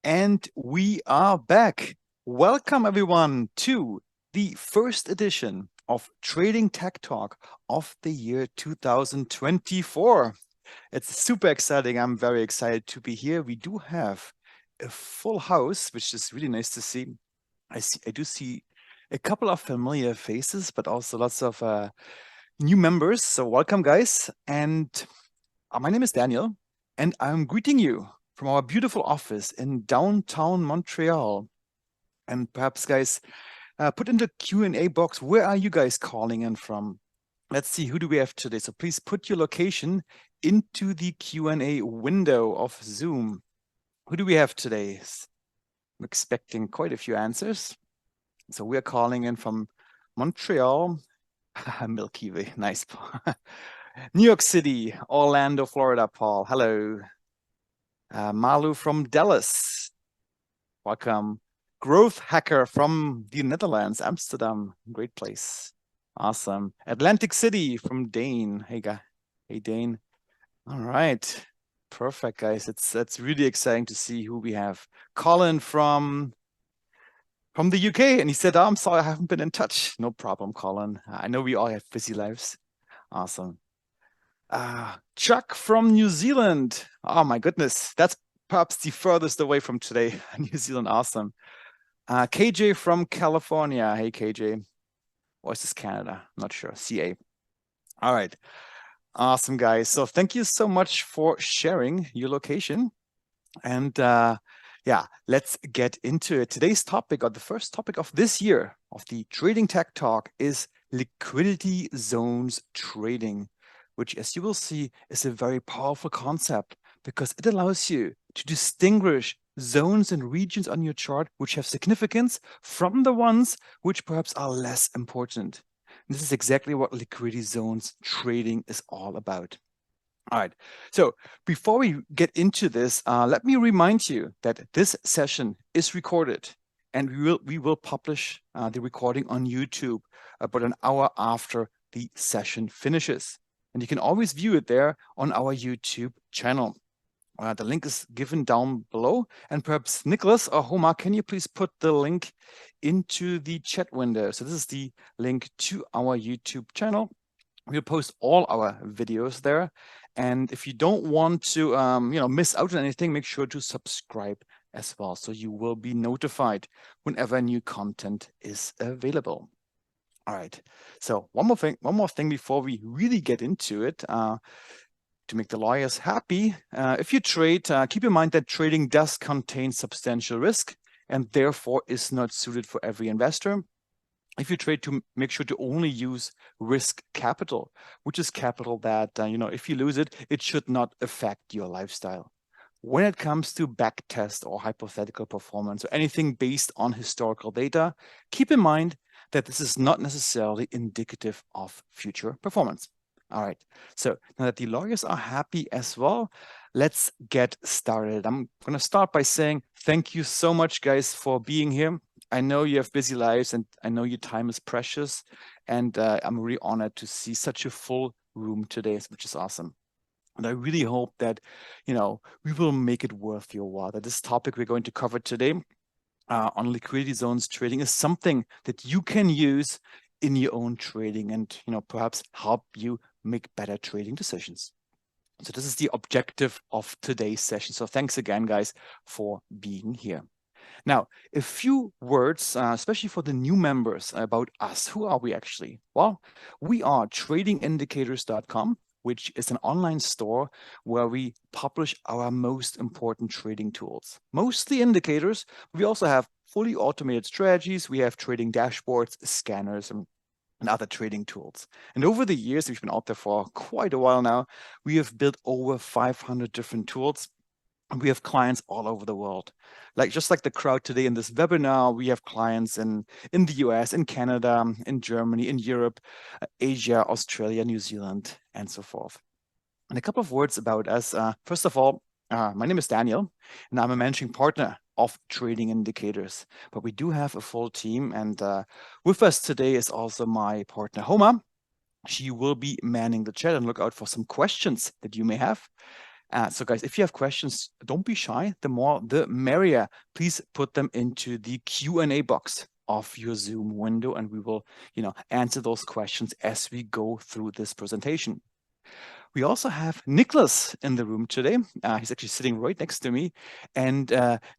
And we are back. Welcome, everyone, to the first edition of Trading Tech Talk of the year 2024. It's super exciting. I'm very excited to be here. We do have a full house, which is really nice to see. I do see a couple of familiar faces, but also lots of new members. So welcome, guys. And my name is Daniel, and I'm greeting you from our beautiful office in downtown Montreal. And perhaps, guys, put in the Q&A box, where are you guys calling in from? Let's see, who do we have today? So please put your location into the Q&A window of Zoom. Who do we have today? I'm expecting quite a few answers. So we are calling in from Montreal, Milky Way, nice. New York City, Orlando, Florida, Paul, hello. Malu from Dallas, welcome. Growth Hacker from the Netherlands, Amsterdam, great place. Awesome. Atlantic City from Dane. Hey, guy. Hey, Dane. All right. Perfect, guys. That's really exciting to see who we have. Colin from the UK, and he said, oh, I'm sorry, I haven't been in touch. No problem, Colin. I know we all have busy lives. Awesome. Chuck from New Zealand. Oh my goodness, that's perhaps the furthest away from today. New Zealand, awesome. KJ from California. Hey, KJ. Or is this Canada? I'm not sure. CA. All right. Awesome, guys. So thank you so much for sharing your location. And yeah, let's get into it. Today's topic, or the first topic of this year of the Trading Tech Talk, is liquidity zones trading, which, as you will see, is a very powerful concept because it allows you to distinguish zones and regions on your chart which have significance from the ones which perhaps are less important. And this is exactly what liquidity zones trading is all about. All right, so before we get into this, let me remind you that this session is recorded, and we will publish the recording on YouTube about an hour after the session finishes. And you can always view it there on our YouTube channel. The link is given down below. And perhaps Nicholas or Homa, can you please put the link into the chat window? So this is the link to our YouTube channel. We'll post all our videos there. And if you don't want to miss out on anything, make sure to subscribe as well, so you will be notified whenever new content is available. All right. So one more thing before we really get into it. To make the lawyers happy, if you trade, keep in mind that trading does contain substantial risk and therefore is not suited for every investor. If you trade, to make sure to only use risk capital, which is capital that, if you lose it, it should not affect your lifestyle. When it comes to backtest or hypothetical performance or anything based on historical data, keep in mind that this is not necessarily indicative of future performance. All right, so now that the lawyers are happy as well, let's get started. I'm going to start by saying thank you so much, guys, for being here. I know you have busy lives, and I know your time is precious, and I'm really honored to see such a full room today, which is awesome. And I really hope that, we will make it worth your while, that this topic we're going to cover today on liquidity zones trading is something that you can use in your own trading and, perhaps help you make better trading decisions. So this is the objective of today's session. So thanks again, guys, for being here. Now, a few words, especially for the new members, about us. Who are we actually? Well, we are tradingindicators.com, which is an online store where we publish our most important trading tools. Mostly indicators. We also have fully automated strategies. We have trading dashboards, scanners, and other trading tools. And over the years, we've been out there for quite a while now, we have built over 500 different tools. And we have clients all over the world. Just like the crowd today in this webinar, we have clients in the US, in Canada, in Germany, in Europe, Asia, Australia, New Zealand, and so forth. And a couple of words about us. First of all, my name is Daniel, and I'm a managing partner of Trading Indicators. But we do have a full team, and with us today is also my partner, Homa. She will be manning the chat, and look out for some questions that you may have. So guys, if you have questions, don't be shy. The more, the merrier. Please put them into the Q&A box of your Zoom window, and we will, answer those questions as we go through this presentation. We also have Nicholas in the room today. He's actually sitting right next to me. And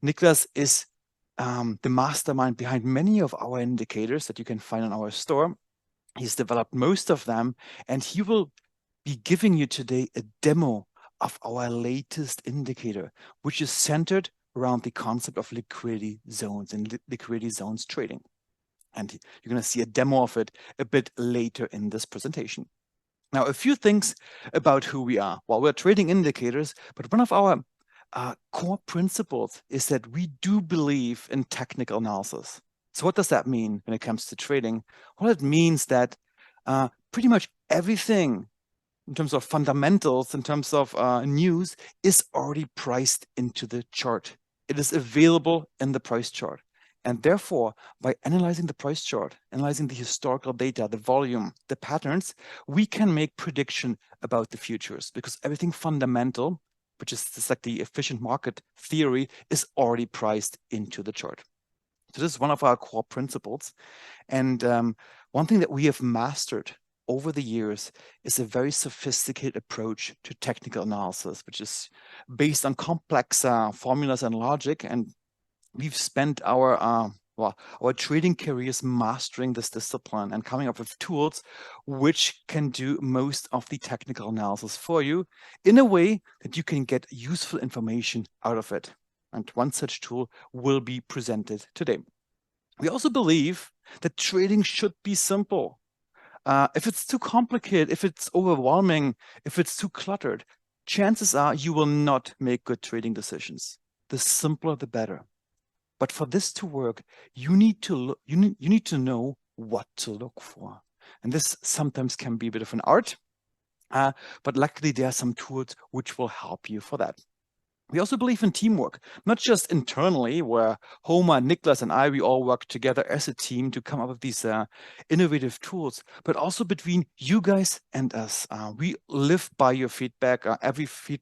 Nicholas is the mastermind behind many of our indicators that you can find on our store. He's developed most of them, and he will be giving you today a demo of our latest indicator, which is centered around the concept of liquidity zones and liquidity zones trading. And you're going to see a demo of it a bit later in this presentation. Now, a few things about who we are. Well, we're trading indicators, but one of our core principles is that we do believe in technical analysis. So what does that mean when it comes to trading? Well, it means that pretty much everything in terms of fundamentals, in terms of news, is already priced into the chart. It is available in the price chart. And therefore, by analyzing the price chart, analyzing the historical data, the volume, the patterns, we can make prediction about the futures, because everything fundamental, which is just like the efficient market theory, is already priced into the chart. So this is one of our core principles. And one thing that we have mastered over the years is a very sophisticated approach to technical analysis, which is based on complex formulas and logic. And we've spent our trading careers mastering this discipline and coming up with tools which can do most of the technical analysis for you in a way that you can get useful information out of it. And one such tool will be presented today. We also believe that trading should be simple. If it's too complicated, if it's overwhelming, if it's too cluttered, chances are you will not make good trading decisions. The simpler, the better. But for this to work, you need to know what to look for. And this sometimes can be a bit of an art, but luckily there are some tools which will help you for that. We also believe in teamwork, not just internally, where Homer, Niklas, and I, we all work together as a team to come up with these innovative tools, but also between you guys and us. We live by your feedback. Everything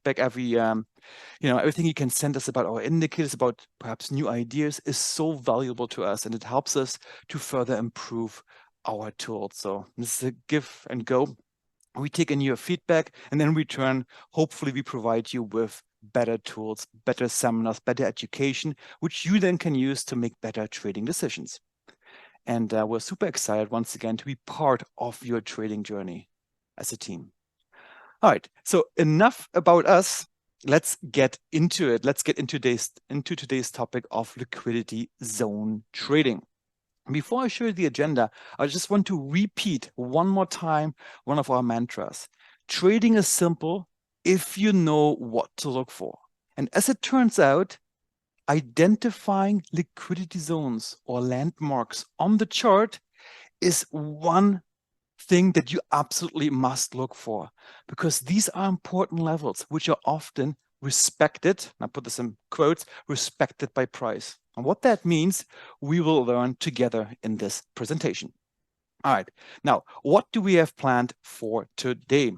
you can send us about our indicators, about perhaps new ideas, is so valuable to us, and it helps us to further improve our tools. So this is a give and go. We take in your feedback, and then in return, hopefully we provide you with better tools, better seminars, better education, which you then can use to make better trading decisions. And we're super excited once again to be part of your trading journey as a team. All right, so enough about us. Let's get into it. Let's get into today's topic of liquidity zone trading. Before I show you the agenda, I just want to repeat one more time one of our mantras. Trading is simple if you know what to look for. And as it turns out, identifying liquidity zones or landmarks on the chart is one thing that you absolutely must look for, because these are important levels which are often respected, I put this in quotes, respected by price. And what that means, we will learn together in this presentation. All right, now, what do we have planned for today?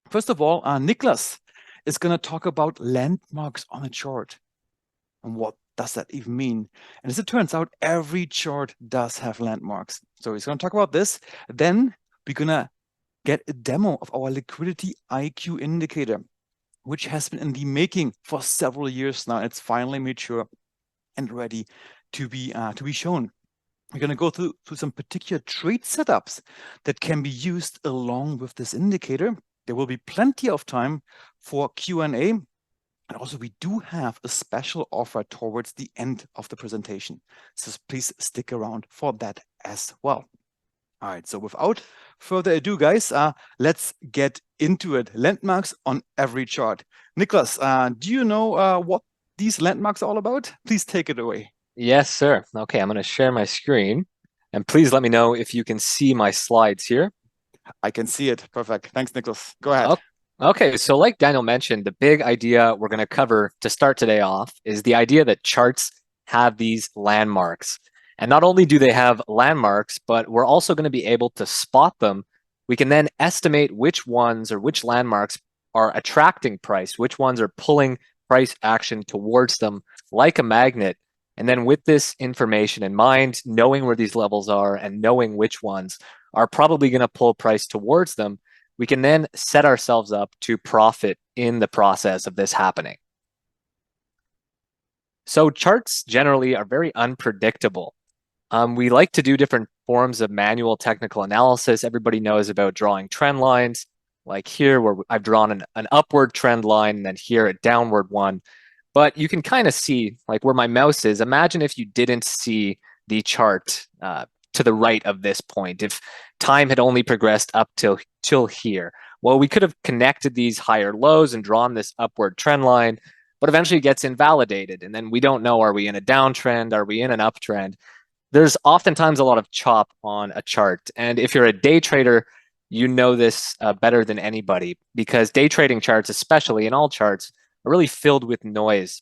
First of all, Niklas is going to talk about landmarks on a chart. And what does that even mean? And as it turns out, every chart does have landmarks. So he's going to talk about this. Then we're going to get a demo of our liquidity IQ indicator, which has been in the making for several years now. It's finally mature and ready to be shown. We're going to go through some particular trade setups that can be used along with this indicator. There will be plenty of time for Q&A. And also, we do have a special offer towards the end of the presentation. So please stick around for that as well. All right, so without further ado, guys, let's get into it. Landmarks on every chart. Niklas, do you know what these landmarks are all about? Please take it away. Yes, sir. Okay, I'm going to share my screen. And please let me know if you can see my slides here. I can see it. Perfect. Thanks, Niklas. Go ahead. Okay, so like Daniel mentioned, the big idea we're going to cover to start today off is the idea that charts have these landmarks. And not only do they have landmarks, but we're also going to be able to spot them. We can then estimate which ones or which landmarks are attracting price, which ones are pulling price action towards them like a magnet. And then with this information in mind, knowing where these levels are and knowing which ones are probably going to pull price towards them, we can then set ourselves up to profit in the process of this happening. So charts generally are very unpredictable. We like to do different forms of manual technical analysis. Everybody knows about drawing trend lines, like here where I've drawn an upward trend line and then here a downward one. But you can kind of see like where my mouse is. Imagine if you didn't see the chart to the right of this point, if time had only progressed up till here. Well, we could have connected these higher lows and drawn this upward trend line, but eventually it gets invalidated. And then we don't know, are we in a downtrend? Are we in an uptrend? There's oftentimes a lot of chop on a chart. And if you're a day trader, you know this better than anybody, because day trading charts, especially in all charts, are really filled with noise.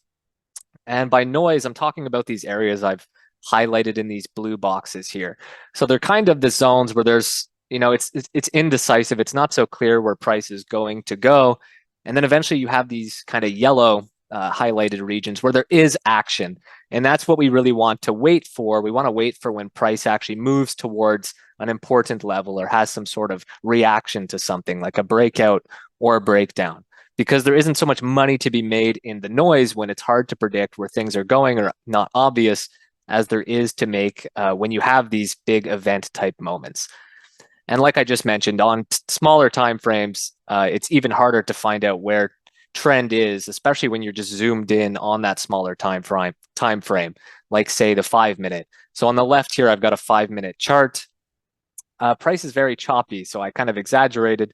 And by noise, I'm talking about these areas I've highlighted in these blue boxes here. So they're kind of the zones where there's, it's indecisive. It's not so clear where price is going to go. And then eventually you have these kind of yellow highlighted regions where there is action. And that's what we really want to wait for. We want to wait for when price actually moves towards an important level or has some sort of reaction to something like a breakout or a breakdown, because there isn't so much money to be made in the noise when it's hard to predict where things are going or not obvious as there is to make when you have these big event type moments. And like I just mentioned, on smaller time frames, it's even harder to find out where trend is, especially when you're just zoomed in on that smaller time frame, like say the 5 minute. So on the left here, I've got a 5 minute chart. Price is very choppy, so I kind of exaggerated.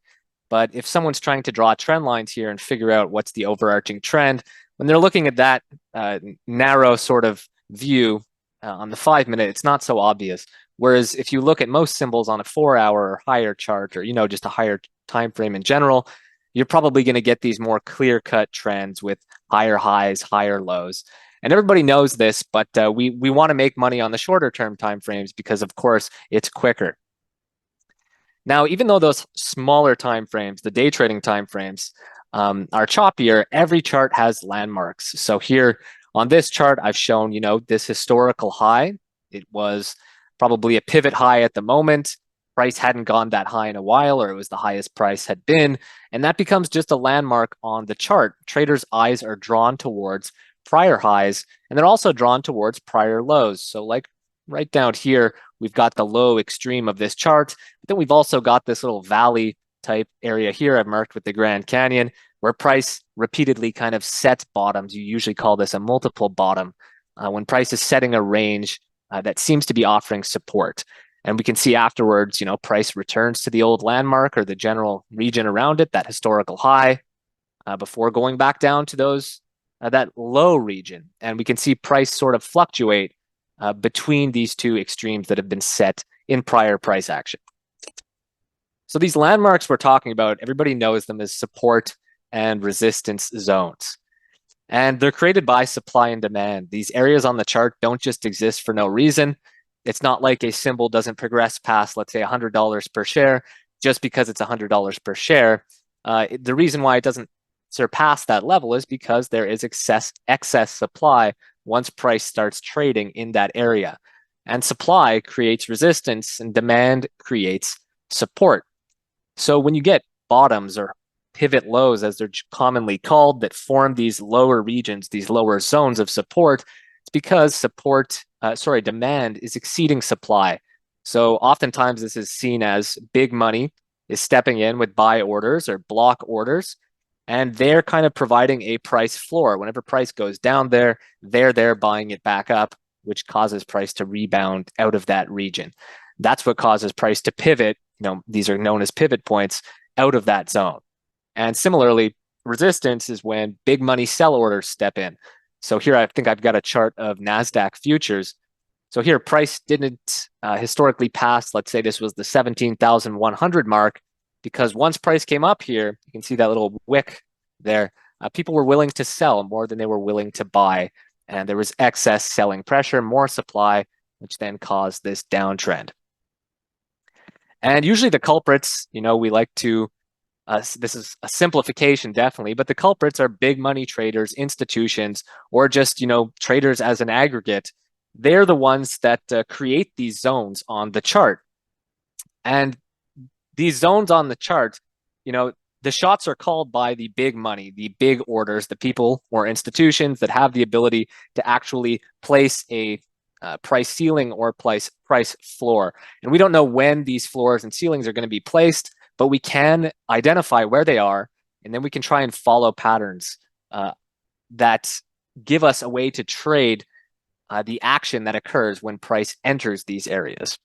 But if someone's trying to draw trend lines here and figure out what's the overarching trend, when they're looking at that narrow sort of view on the 5 minute, it's not so obvious. Whereas if you look at most symbols on a 4 hour or higher chart, or just a higher time frame in general, you're probably going to get these more clear-cut trends with higher highs, higher lows. And everybody knows this, but we want to make money on the shorter term time frames because, of course, it's quicker. Now, even though those smaller time frames, the day trading time frames, are choppier, every chart has landmarks. So here on this chart, I've shown, this historical high. It was probably a pivot high at the moment. Price hadn't gone that high in a while, or it was the highest price had been. And that becomes just a landmark on the chart. Traders' eyes are drawn towards prior highs, and they're also drawn towards prior lows. So like right down here, we've got the low extreme of this chart, but then we've also got this little valley type area here I've marked with the Grand Canyon, where price repeatedly kind of sets bottoms. You usually call this a multiple bottom, when price is setting a range that seems to be offering support. And we can see afterwards, price returns to the old landmark or the general region around it, that historical high, before going back down to that low region. And we can see price sort of fluctuate between these two extremes that have been set in prior price action. So these landmarks we're talking about, everybody knows them as support and resistance zones. And they're created by supply and demand. These areas on the chart don't just exist for no reason. It's not like a symbol doesn't progress past, let's say, $100 per share just because it's $100 per share. The reason why it doesn't surpass that level is because there is excess supply once price starts trading in that area. And supply creates resistance and demand creates support. So when you get bottoms or pivot lows, as they're commonly called, that form these lower regions, these lower zones of support, it's because demand is exceeding supply. So oftentimes this is seen as big money is stepping in with buy orders or block orders, and they're kind of providing a price floor. Whenever price goes down there, they're there buying it back up, which causes price to rebound out of that region. That's what causes price to pivot. These are known as pivot points out of that zone. And similarly, resistance is when big money sell orders step in. So here I think I've got a chart of NASDAQ futures. So here price didn't historically pass, let's say this was the 17,100 mark, because once price came up here, you can see that little wick there, people were willing to sell more than they were willing to buy. And there was excess selling pressure, more supply, which then caused this downtrend. And usually the culprits, we like to this is a simplification, definitely, but the culprits are big money traders, institutions, or just, traders as an aggregate. They're the ones that create these zones on the chart. And these zones on the chart, the shots are called by the big money, the big orders, the people or institutions that have the ability to actually place a price ceiling or price floor. And we don't know when these floors and ceilings are going to be placed, but we can identify where they are, and then we can try and follow patterns that give us a way to trade the action that occurs when price enters these areas.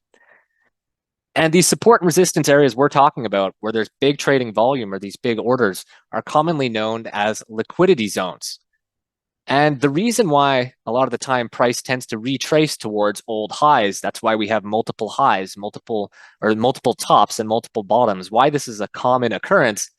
And these support and resistance areas we're talking about, where there's big trading volume or these big orders, are commonly known as liquidity zones. And the reason why a lot of the time price tends to retrace towards old highs, that's why we have multiple highs, multiple tops and multiple bottoms. Why this is a common occurrence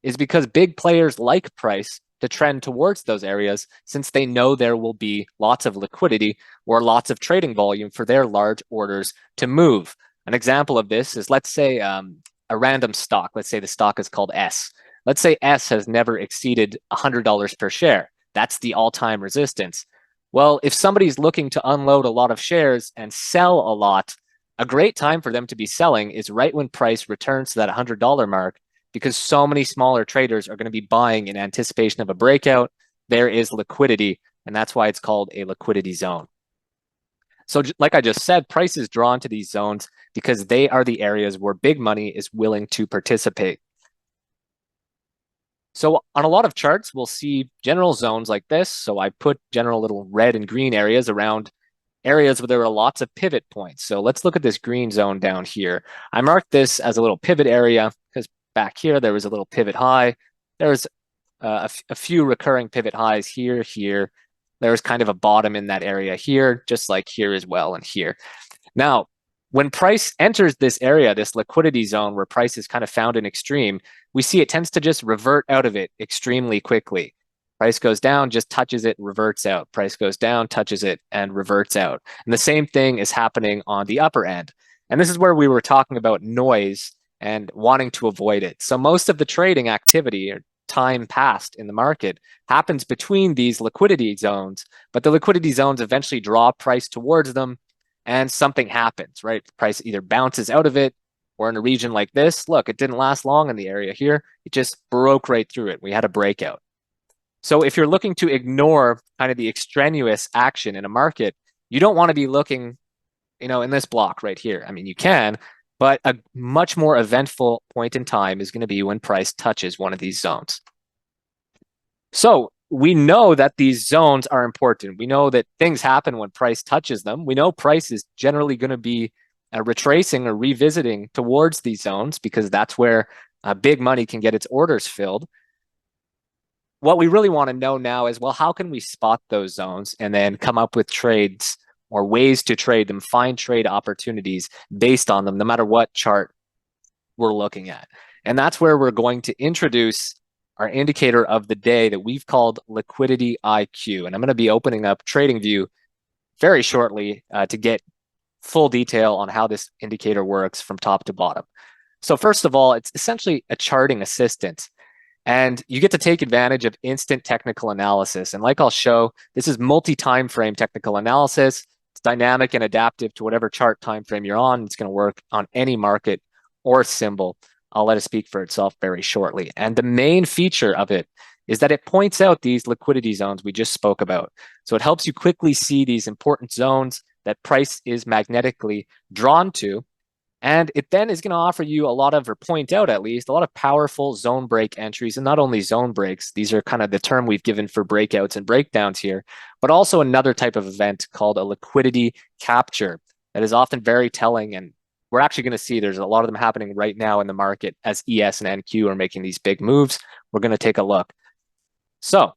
is because big players like price to trend towards those areas, since they know there will be lots of liquidity or lots of trading volume for their large orders to move. An example of this is, let's say a random stock. Let's say the stock is called S. Let's say S has never exceeded $100 per share. That's the all-time resistance. Well, if somebody's looking to unload a lot of shares and sell a lot, a great time for them to be selling is right when price returns to that $100 mark, because so many smaller traders are going to be buying in anticipation of a breakout. There is liquidity, and that's why it's called a liquidity zone. So like I just said, price is drawn to these zones because they are the areas where big money is willing to participate. So on a lot of charts, we'll see general zones like this. So I put general little red and green areas around areas where there are lots of pivot points. So let's look at this green zone down here. I marked this as a little pivot area because back here there was a little pivot high. There's a few recurring pivot highs here. There's kind of a bottom in that area here, just like here as well, and here. Now, when price enters this area, this liquidity zone where price is kind of found in extreme, we see it tends to just revert out of it extremely quickly. Price goes down, just touches it, reverts out. Price goes down, touches it, and reverts out. And the same thing is happening on the upper end. And this is where we were talking about noise and wanting to avoid it. So most of the trading activity or time passed in the market happens between these liquidity zones, but the liquidity zones eventually draw price towards them and something happens, right? Price either bounces out of it, or in a region like this, look, it didn't last long in the area here. It just broke right through it. We had a breakout. So if you're looking to ignore kind of the extraneous action in a market, you don't want to be looking, in this block right here. I mean, you can, but a much more eventful point in time is going to be when price touches one of these zones. So we know that these zones are important. We know that things happen when price touches them. We know price is generally going to be retracing or revisiting towards these zones because that's where big money can get its orders filled. What we really want to know now is, well, how can we spot those zones and then come up with trades or ways to trade them, find trade opportunities based on them, no matter what chart we're looking at. And that's where we're going to introduce our indicator of the day that we've called Liquidity IQ. And I'm going to be opening up TradingView very shortly to get full detail on how this indicator works from top to bottom. So first of all, it's essentially a charting assistant. And you get to take advantage of instant technical analysis. And like I'll show, this is multi-time frame technical analysis. It's dynamic and adaptive to whatever chart time frame you're on. It's going to work on any market or symbol. I'll let it speak for itself very shortly. And the main feature of it is that it points out these liquidity zones we just spoke about. So it helps you quickly see these important zones that price is magnetically drawn to. And it then is going to offer you a lot of, or point out at least, a lot of powerful zone break entries. And not only zone breaks, these are kind of the term we've given for breakouts and breakdowns here, but also another type of event called a liquidity capture that is often very telling. And we're actually going to see there's a lot of them happening right now in the market as ES and NQ are making these big moves. We're going to take a look. So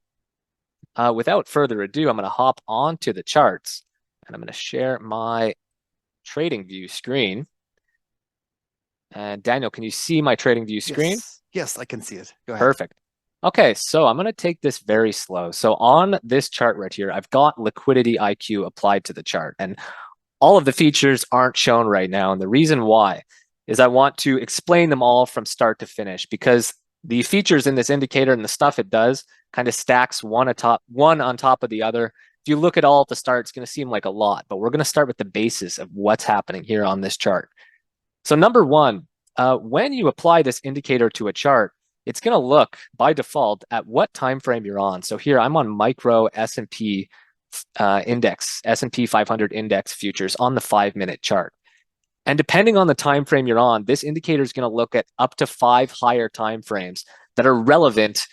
without further ado, I'm going to hop onto the charts and I'm going to share my TradingView screen. And Daniel, can you see my TradingView screen? Yes, I can see it. Go ahead. Perfect. Okay, so I'm going to take this very slow. So on this chart right here, I've got Liquidity IQ applied to the chart. And all of the features aren't shown right now. And the reason why is I want to explain them all from start to finish, because the features in this indicator and the stuff it does kind of stacks one on top of the other. If you look at all at the start, it's going to seem like a lot, but we're going to start with the basis of what's happening here on this chart. So number one, when you apply this indicator to a chart, it's going to look by default at what time frame you're on. So here I'm on micro S&P index, S&P 500 index futures on the 5-minute chart. And depending on the time frame you're on, this indicator is going to look at up to 5 higher time frames that are relevant,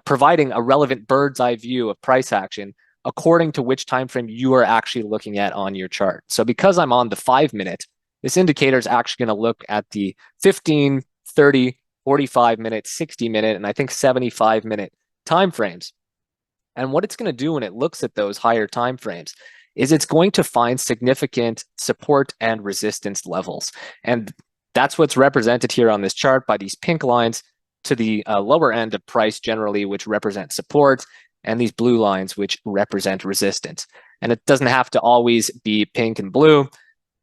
providing a relevant bird's eye view of price action according to which time frame you are actually looking at on your chart. So because I'm on the 5-minute, this indicator is actually going to look at the 15, 30, 45-minute, 60-minute, and I think 75-minute time frames. And what it's going to do when it looks at those higher time frames is it's going to find significant support and resistance levels. And that's what's represented here on this chart by these pink lines to the lower end of price generally, which represent support, and these blue lines, which represent resistance. And it doesn't have to always be pink and blue.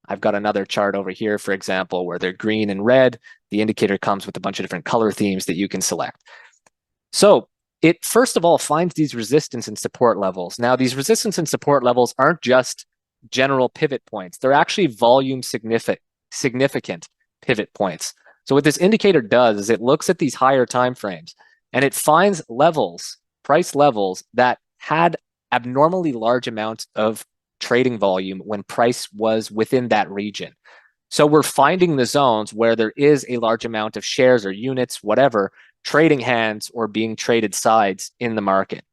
I've got another chart over here, for example, where they're green and red. The indicator comes with a bunch of different color themes that you can select. So it first of all finds these resistance and support levels. Now, these resistance and support levels aren't just general pivot points. They're actually volume significant pivot points. So what this indicator does is it looks at these higher time frames and it finds levels, price levels that had abnormally large amounts of trading volume when price was within that region. So we're finding the zones where there is a large amount of shares or units, whatever, trading hands or being traded sides in the market.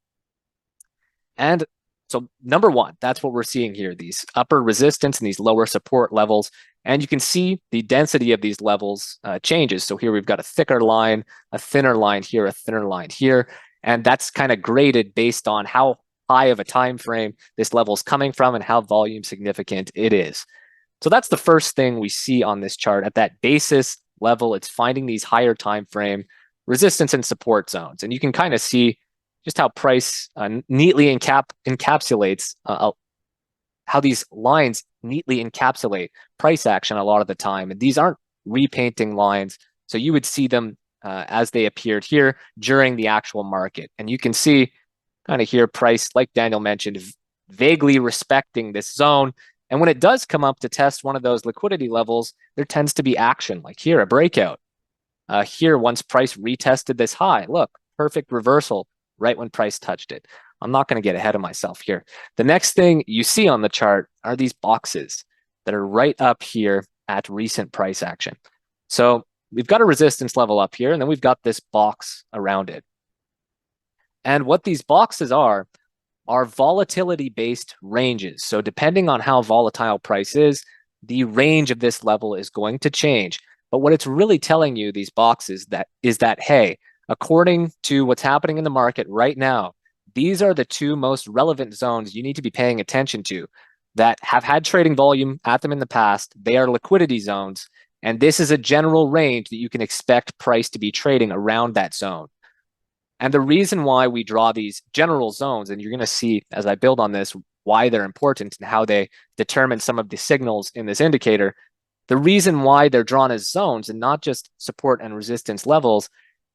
And so number one, that's what we're seeing here, these upper resistance and these lower support levels. And you can see the density of these levels changes. So here we've got a thicker line, a thinner line here, a thinner line here. And that's kind of graded based on how high of a time frame this level is coming from and how volume significant it is. So that's the first thing we see on this chart. At that basis level, it's finding these higher time frame resistance and support zones. And you can kind of see just how price neatly encapsulates, how these lines neatly encapsulate price action a lot of the time. And these aren't repainting lines. So you would see them as they appeared here during the actual market. And you can see kind of here price, like Daniel mentioned, vaguely respecting this zone. And when it does come up to test one of those liquidity levels, there tends to be action, like here, a breakout. Here, once price retested this high, look, perfect reversal right when price touched it. I'm not going to get ahead of myself here. The next thing you see on the chart are these boxes that are right up here at recent price action. So we've got a resistance level up here, and then we've got this box around it. And what these boxes are volatility-based ranges. So depending on how volatile price is, the range of this level is going to change. But what it's really telling you, these boxes, is that, hey, according to what's happening in the market right now, these are the two most relevant zones you need to be paying attention to that have had trading volume at them in the past. They are liquidity zones. And this is a general range that you can expect price to be trading around that zone. And the reason why we draw these general zones, and you're going to see as I build on this, why they're important and how they determine some of the signals in this indicator, the reason why they're drawn as zones and not just support and resistance levels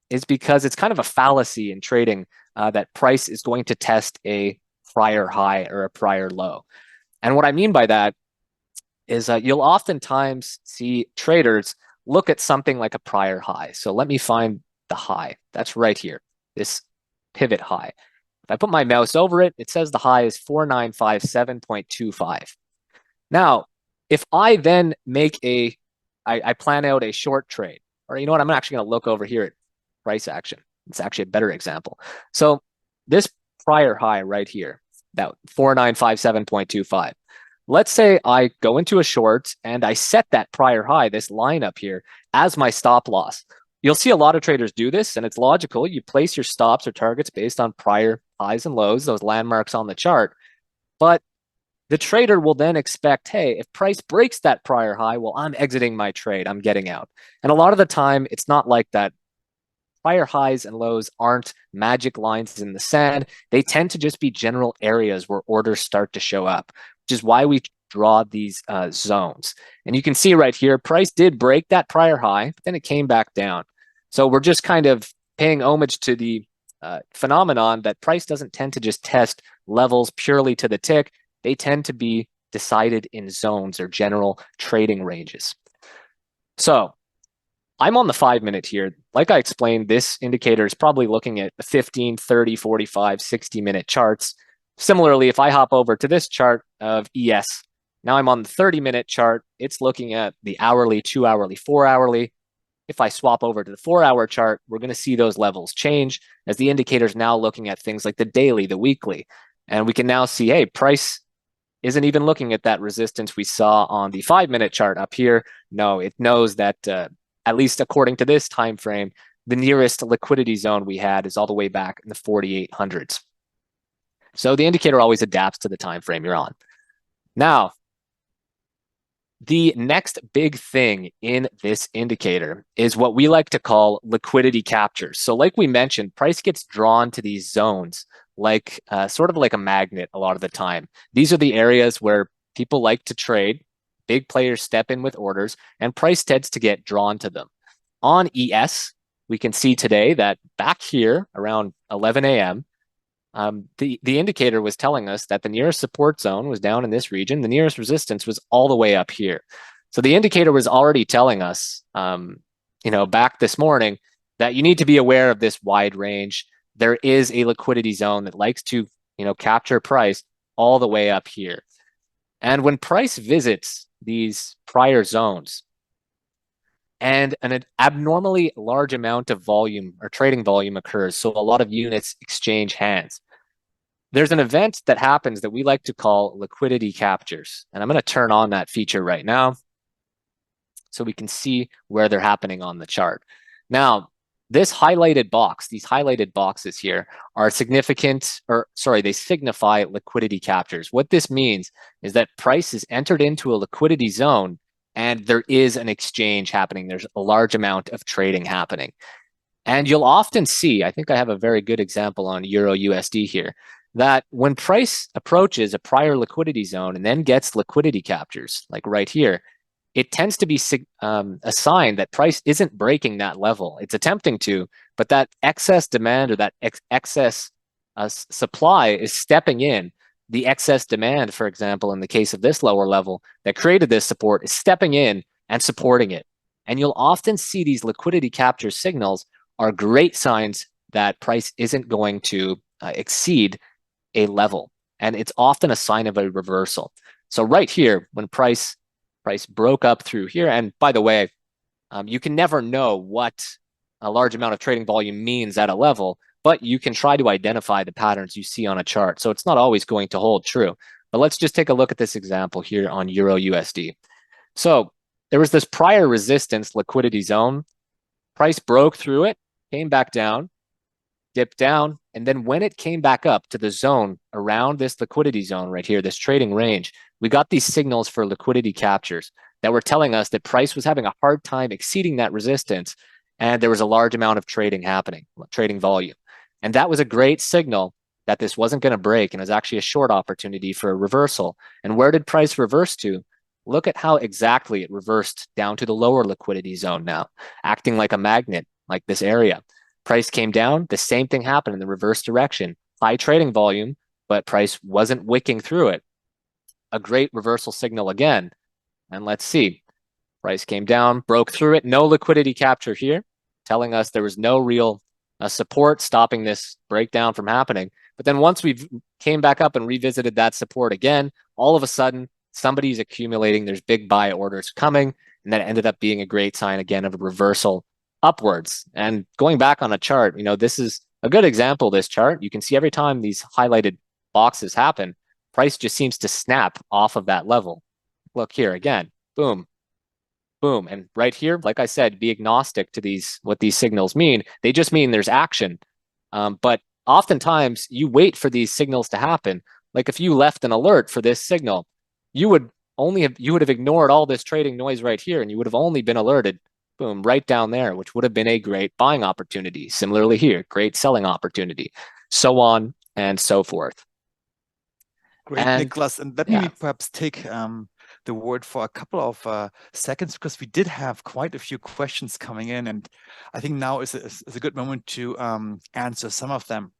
is because it's kind of a fallacy in trading that price is going to test a prior high or a prior low. And what I mean by that is you'll oftentimes see traders look at something like a prior high. So let me find the high. That's right here, this pivot high. If I put my mouse over it, it says the high is 4957.25. Now, if I then make I plan out a short trade, or you know what, I'm actually going to look over here at price action. It's actually a better example. So this prior high right here, that 4957.25. Let's say I go into a short and I set that prior high, this line up here, as my stop loss. You'll see a lot of traders do this, and it's logical. You place your stops or targets based on prior highs and lows, those landmarks on the chart. But the trader will then expect, hey, if price breaks that prior high, well, I'm exiting my trade. I'm getting out. And a lot of the time, it's not like that. Prior highs and lows aren't magic lines in the sand. They tend to just be general areas where orders start to show up, which is why we draw these zones. And you can see right here, price did break that prior high, but then it came back down. So we're just kind of paying homage to the phenomenon that price doesn't tend to just test levels purely to the tick. They tend to be decided in zones or general trading ranges. So I'm on the 5-minute here. Like I explained, this indicator is probably looking at the 15, 30, 45, 60-minute charts. Similarly, if I hop over to this chart of ES, now I'm on the 30-minute chart. It's looking at the hourly, 2-hourly, 4-hourly. If I swap over to the 4-hour chart, we're going to see those levels change as the indicator is now looking at things like the daily, the weekly. And we can now see, hey, price isn't even looking at that resistance we saw on the 5-minute chart up here. No, it knows that, at least according to this time frame, the nearest liquidity zone we had is all the way back in the 4800s. So the indicator always adapts to the time frame you're on. Now, the next big thing in this indicator is what we like to call liquidity captures. So like we mentioned, price gets drawn to these zones like sort of like a magnet a lot of the time. These are the areas where people like to trade, big players step in with orders, and price tends to get drawn to them. On ES, we can see today that back here around 11 a.m., the indicator was telling us that the nearest support zone was down in this region. The nearest resistance was all the way up here. So the indicator was already telling us, back this morning, that you need to be aware of this wide range. There is a liquidity zone that likes to, capture price all the way up here. And when price visits these prior zones, and an abnormally large amount of volume or trading volume occurs, so a lot of units exchange hands, there's an event that happens that we like to call liquidity captures. And I'm going to turn on that feature right now so we can see where they're happening on the chart. Now, this highlighted box, these highlighted boxes here are significant, they signify liquidity captures. What this means is that price is entered into a liquidity zone and there is an exchange happening. There's a large amount of trading happening. And you'll often see, I think I have a very good example on Euro USD here, that when price approaches a prior liquidity zone and then gets liquidity captures, like right here, it tends to be a sign that price isn't breaking that level. It's attempting to, but that excess demand or that excess supply is stepping in. The excess demand, for example, in the case of this lower level that created this support, is stepping in and supporting it. And you'll often see these liquidity capture signals are great signs that price isn't going to exceed a level. And it's often a sign of a reversal. So right here, when price broke up through here, and by the way, you can never know what a large amount of trading volume means at a level, but you can try to identify the patterns you see on a chart. So it's not always going to hold true. But let's just take a look at this example here on Euro USD. So there was this prior resistance liquidity zone. Price broke through it, came back down, dipped down, and then when it came back up to the zone around this liquidity zone right here, this trading range, we got these signals for liquidity captures that were telling us that price was having a hard time exceeding that resistance, and there was a large amount of trading happening, trading volume. And that was a great signal that this wasn't going to break and it was actually a short opportunity for a reversal. And where did price reverse to? Look at how exactly it reversed down to the lower liquidity zone now, acting like a magnet, like this area. Price came down, the same thing happened in the reverse direction. High trading volume, but price wasn't wicking through it. A great reversal signal again. And let's see. Price came down, broke through it. No liquidity capture here, telling us there was no real support stopping this breakdown from happening. But then once we came back up and revisited that support again, all of a sudden, somebody's accumulating. There's big buy orders coming. And that ended up being a great sign again of a reversal upwards. And going back on a chart, this is a good example, this chart. You can see every time these highlighted boxes happen, price just seems to snap off of that level. Look here again, boom, boom. And right here, like I said, be agnostic to what these signals mean. They just mean there's action. But oftentimes you wait for these signals to happen. Like if you left an alert for this signal, you would have ignored all this trading noise right here, and you would have only been alerted, boom, right down there, which would have been a great buying opportunity. Similarly here, great selling opportunity, so on and so forth. Great, Nicholas. And let me perhaps take the word for a couple of seconds because we did have quite a few questions coming in, and I think now is a good moment to answer some of them.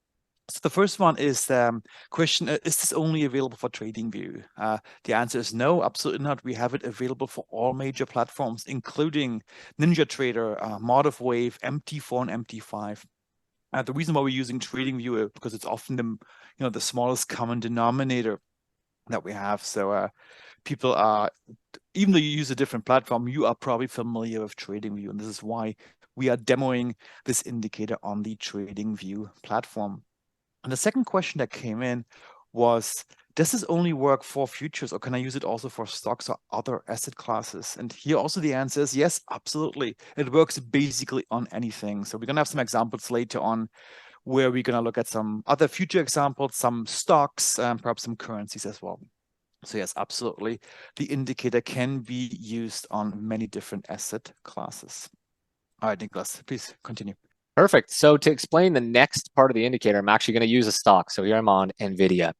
So the first one is question, is this only available for TradingView? The answer is no, absolutely not. We have it available for all major platforms, including NinjaTrader, Wave, MT4 and MT5. The reason why we're using TradingView is because it's often the smallest common denominator that we have. So people are, even though you use a different platform, you are probably familiar with TradingView, and this is why we are demoing this indicator on the TradingView platform. And the second question that came in was, does this only work for futures, or can I use it also for stocks or other asset classes? And here also the answer is yes, absolutely. It works basically on anything. So we're going to have some examples later on where we're going to look at some other future examples, some stocks, and perhaps some currencies as well. So yes, absolutely. The indicator can be used on many different asset classes. All right, Nicholas, please continue. Perfect. So to explain the next part of the indicator, I'm actually going to use a stock. So here I'm on NVIDIA.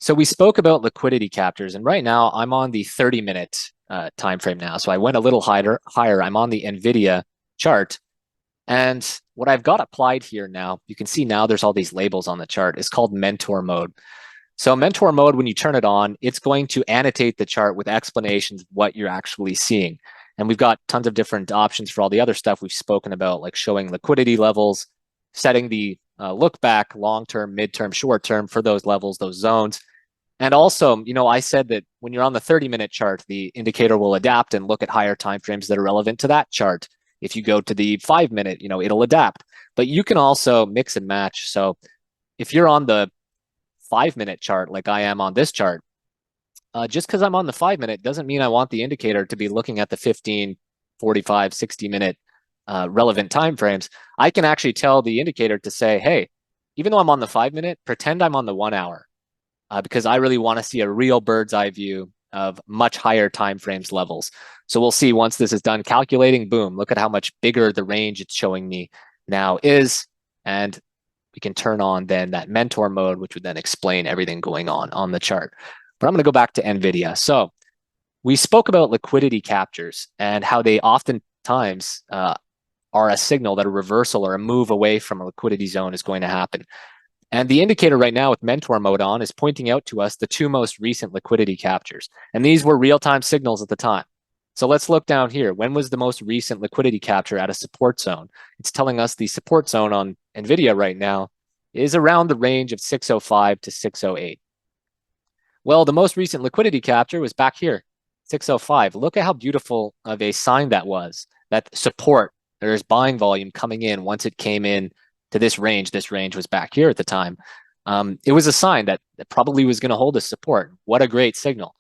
So we spoke about liquidity captures, and right now I'm on the 30-minute time frame now. So I went a little higher. I'm on the NVIDIA chart. And what I've got applied here now, you can see now there's all these labels on the chart. It's called mentor mode. So mentor mode, when you turn it on, it's going to annotate the chart with explanations of what you're actually seeing. And we've got tons of different options for all the other stuff we've spoken about, like showing liquidity levels, setting the look back, long-term, mid-term, short-term for those levels, those zones. And also, I said that when you're on the 30-minute chart, the indicator will adapt and look at higher timeframes that are relevant to that chart. If you go to the 5-minute, it'll adapt. But you can also mix and match. So if you're on the 5-minute chart, like I am on this chart, just because I'm on the 5-minute doesn't mean I want the indicator to be looking at the 15, 45, 60-minute relevant timeframes. I can actually tell the indicator to say, hey, even though I'm on the 5-minute, pretend I'm on the 1 hour, because I really want to see a real bird's eye view of much higher timeframes levels. So we'll see once this is done calculating, boom, look at how much bigger the range it's showing me now is. And we can turn on then that mentor mode, which would then explain everything going on the chart. But I'm going to go back to NVIDIA. So we spoke about liquidity captures and how they oftentimes are a signal that a reversal or a move away from a liquidity zone is going to happen. And the indicator right now with mentor mode on is pointing out to us the two most recent liquidity captures. And these were real-time signals at the time. So let's look down here. When was the most recent liquidity capture at a support zone? It's telling us the support zone on NVIDIA right now is around the range of 605 to 608. Well, the most recent liquidity capture was back here, 605. Look at how beautiful of a sign that was. That support, there's buying volume coming in once it came in to this range. This range was back here at the time. It was a sign that probably was going to hold a support. What a great signal.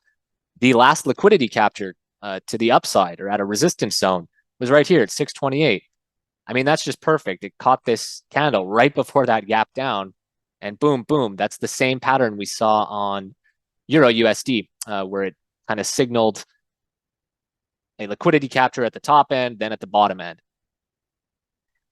The last liquidity capture to the upside or at a resistance zone was right here at 628. I mean, that's just perfect. It caught this candle right before that gap down, and boom, boom. That's the same pattern we saw on Euro USD, where it kind of signaled a liquidity capture at the top end, then at the bottom end.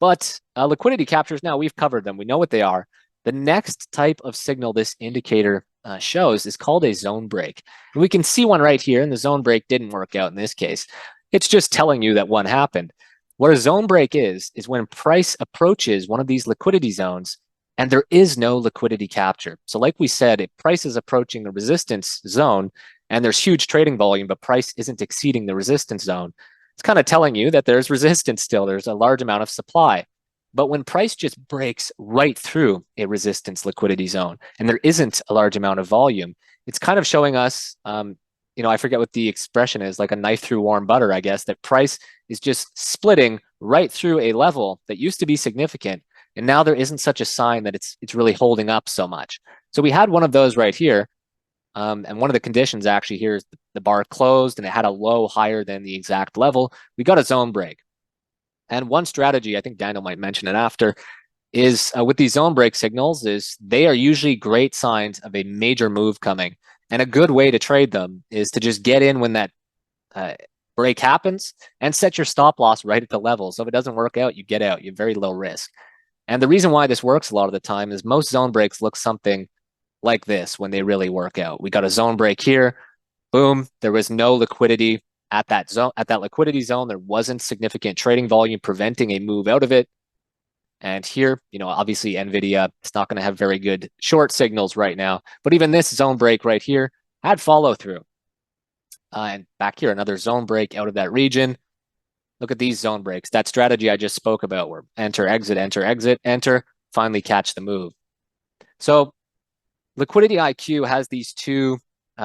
But liquidity captures, now we've covered them. We know what they are. The next type of signal this indicator shows is called a zone break. And we can see one right here, and the zone break didn't work out in this case. It's just telling you that one happened. What a zone break is when price approaches one of these liquidity zones and there is no liquidity capture. So like we said, if price is approaching the resistance zone and there's huge trading volume, but price isn't exceeding the resistance zone, it's kind of telling you that there's resistance still. There's a large amount of supply. But when price just breaks right through a resistance liquidity zone and there isn't a large amount of volume, it's kind of showing us, I forget what the expression is, like a knife through warm butter, I guess, that price is just splitting right through a level that used to be significant. And now there isn't such a sign that it's really holding up so much. So we had one of those right here. And one of the conditions actually here is the bar closed and it had a low higher than the exact level. We got a zone break. And one strategy, I think Daniel might mention it after, is with these zone break signals is they are usually great signs of a major move coming. And a good way to trade them is to just get in when that break happens and set your stop loss right at the level. So if it doesn't work out, you get out. You have very low risk. And the reason why this works a lot of the time is most zone breaks look something like this when they really work out. We got a zone break here. Boom, there was no liquidity at that zone, at that liquidity zone. There wasn't significant trading volume preventing a move out of it. And here, obviously NVIDIA is not going to have very good short signals right now. But even this zone break right here had follow through. And back here, another zone break out of that region. Look at these zone breaks. That strategy I just spoke about where enter, exit, enter, exit, enter, finally catch the move. So Liquidity IQ has these two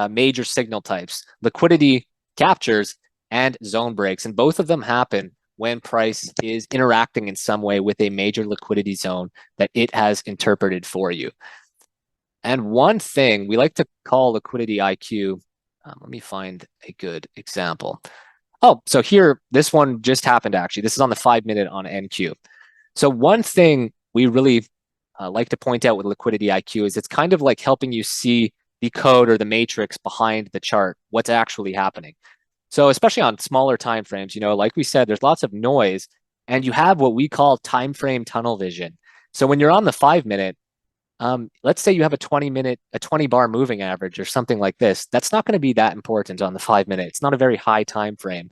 major signal types, liquidity captures and zone breaks. And both of them happen when price is interacting in some way with a major liquidity zone that it has interpreted for you. And one thing we like to call liquidity IQ, let me find a good example. Oh, so here, this one just happened actually. This is on the 5-minute on NQ. So one thing we really like to point out with liquidity IQ is it's kind of like helping you see the code or the matrix behind the chart, what's actually happening. So especially on smaller time frames, like we said, there's lots of noise, and you have what we call time frame tunnel vision. So when you're on the 5-minute, let's say you have a 20 bar moving average or something like this, that's not going to be that important on the 5-minute. It's not a very high time frame.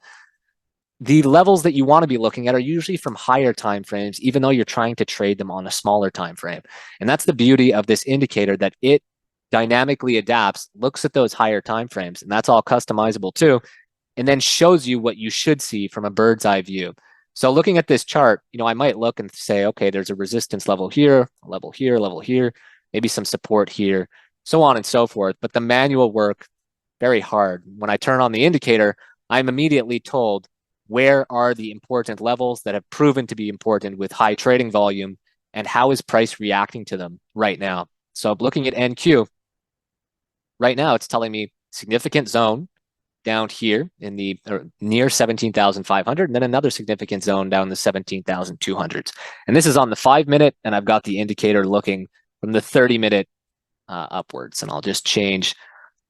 The levels that you want to be looking at are usually from higher time frames, even though you're trying to trade them on a smaller time frame. And that's the beauty of this indicator, that it dynamically adapts, looks at those higher time frames, and that's all customizable too, and then shows you what you should see from a bird's eye view. So looking at this chart, I might look and say, okay, there's a resistance level here, level here, maybe some support here, so on and so forth. But the manual work, very hard. When I turn on the indicator, I'm immediately told where are the important levels that have proven to be important with high trading volume, and how is price reacting to them right now. So looking at NQ, right now it's telling me significant zone down here in the near 17,500, and then another significant zone down the 17,200s. And this is on the 5-minute, and I've got the indicator looking from the 30-minute upwards. And I'll just change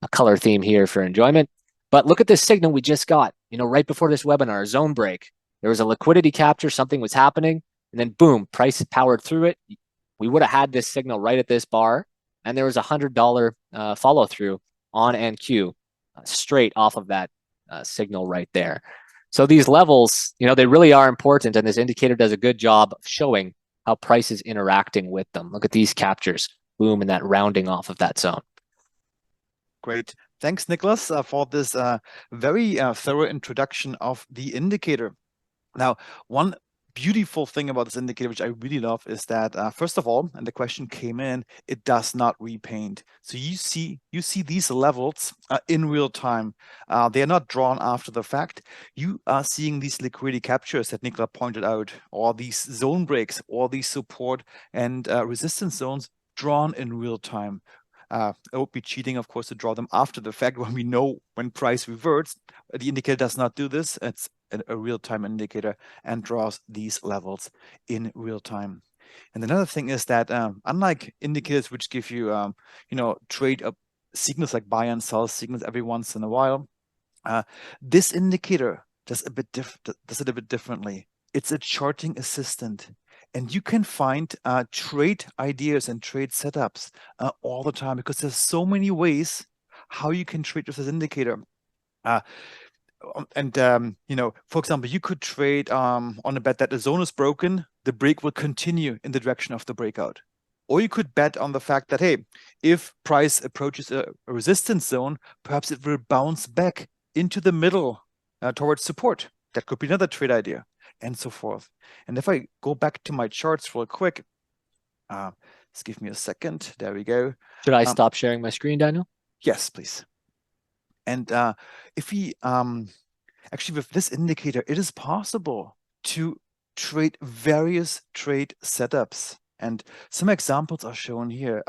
a color theme here for enjoyment. But look at this signal we just got, right before this webinar, zone break. There was a liquidity capture, something was happening, and then boom, price powered through it. We would have had this signal right at this bar, and there was $100 follow through on NQ straight off of that signal right there. So these levels, they really are important, and this indicator does a good job of showing how price is interacting with them. Look at these captures, boom, and that rounding off of that zone. Great. Thanks, Nicholas, for this very thorough introduction of the indicator. Now, one beautiful thing about this indicator, which I really love, is that first of all, and the question came in, it does not repaint. So you see these levels in real time. They are not drawn after the fact. You are seeing these liquidity captures that Nicola pointed out, or these zone breaks, or these support and resistance zones drawn in real time. It would be cheating, of course, to draw them after the fact when we know when price reverts. The indicator does not do this. It's a real-time indicator and draws these levels in real time. And another thing is that unlike indicators which give you, trade signals like buy and sell signals every once in a while, this indicator does it a bit differently. It's a charting assistant. And you can find trade ideas and trade setups all the time, because there's so many ways how you can trade with this indicator. For example, you could trade on a bet that the zone is broken, the break will continue in the direction of the breakout. Or you could bet on the fact that, hey, if price approaches a resistance zone, perhaps it will bounce back into the middle towards support. That could be another trade idea, and so forth. And if I go back to my charts real quick, just give me a second. There we go. Should I stop sharing my screen, Daniel? Yes, please. And if we actually, with this indicator, it is possible to trade various trade setups. And some examples are shown here.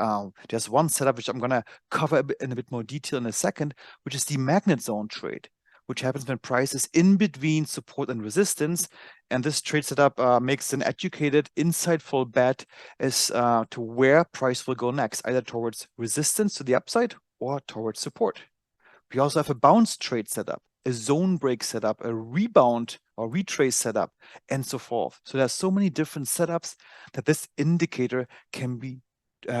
There's one setup which I'm going to cover in a bit more detail in a second, which is the magnet zone trade, which happens when price is in between support and resistance. And this trade setup makes an educated, insightful bet as to where price will go next, either towards resistance to the upside or towards support. We also have a bounce trade setup, a zone break setup, a rebound or retrace setup, and so forth. So there's so many different setups that this indicator can be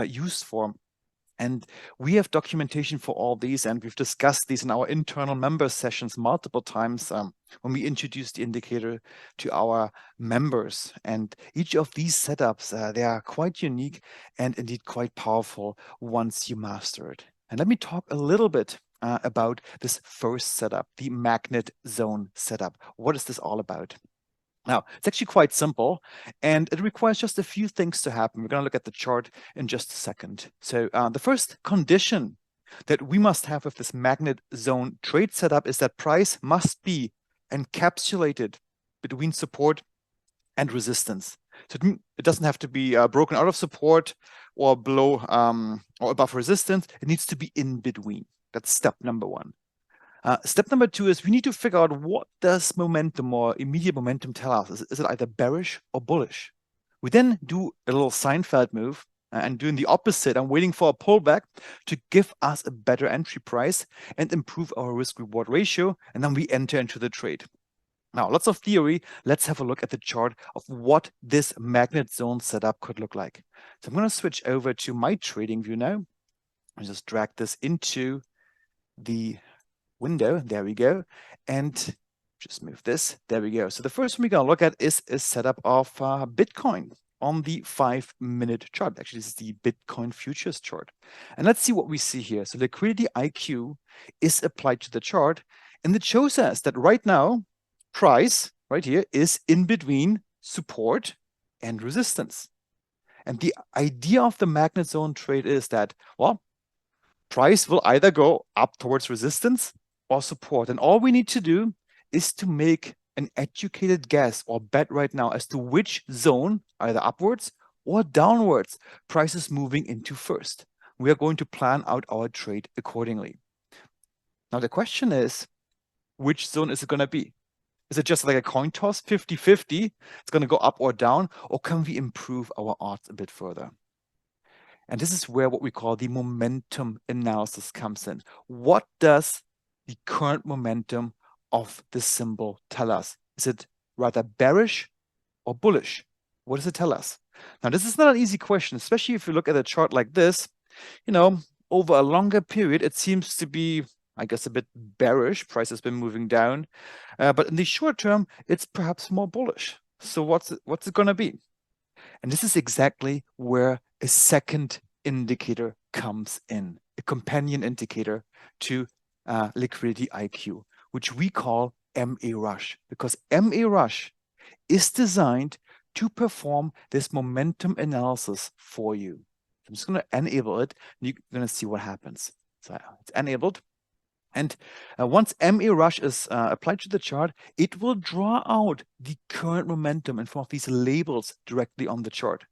used for. And we have documentation for all these, and we've discussed these in our internal member sessions multiple times when we introduced the indicator to our members. And each of these setups, they are quite unique and indeed quite powerful once you master it. And let me talk a little bit about this first setup, the magnet zone setup. What is this all about? Now, it's actually quite simple, and it requires just a few things to happen. We're going to look at the chart in just a second. So the first condition that we must have with this magnet zone trade setup is that price must be encapsulated between support and resistance. So it doesn't have to be broken out of support or below or above resistance. It needs to be in between. That's step number one. Step number two is we need to figure out what does momentum or immediate momentum tell us. Is it either bearish or bullish? We then do a little Seinfeld move and doing the opposite. I'm waiting for a pullback to give us a better entry price and improve our risk-reward ratio, and then we enter into the trade. Now, lots of theory. Let's have a look at the chart of what this magnet zone setup could look like. So I'm going to switch over to my trading view now. I just drag this into the window. There we go. And just move this. There we go. So the first one we're going to look at is a setup of Bitcoin on the 5-minute chart. Actually, this is the Bitcoin futures chart. And let's see what we see here. So liquidity IQ is applied to the chart, and it shows us that right now, price right here is in between support and resistance. And the idea of the magnet zone trade is that, well, price will either go up towards resistance or support. And all we need to do is to make an educated guess or bet right now as to which zone, either upwards or downwards, price is moving into first. We are going to plan out our trade accordingly. Now, the question is, which zone is it going to be? Is it just like a coin toss, 50-50? It's going to go up or down, or can we improve our odds a bit further? And this is where what we call the momentum analysis comes in. What does the current momentum of the symbol tell us? Is it rather bearish or bullish? What does it tell us? Now, this is not an easy question, especially if you look at a chart like this. You know, over a longer period, it seems to be, I guess, a bit bearish. Price has been moving down. But in the short term, it's perhaps more bullish. So what's it going to be? And this is exactly where a second indicator comes in, a companion indicator to liquidity IQ, which we call MA Rush, because MA Rush is designed to perform this momentum analysis for you. I'm just going to enable it, and you're going to see what happens. So it's enabled. And once MA Rush is applied to the chart, it will draw out the current momentum in form of these labels directly on the chart.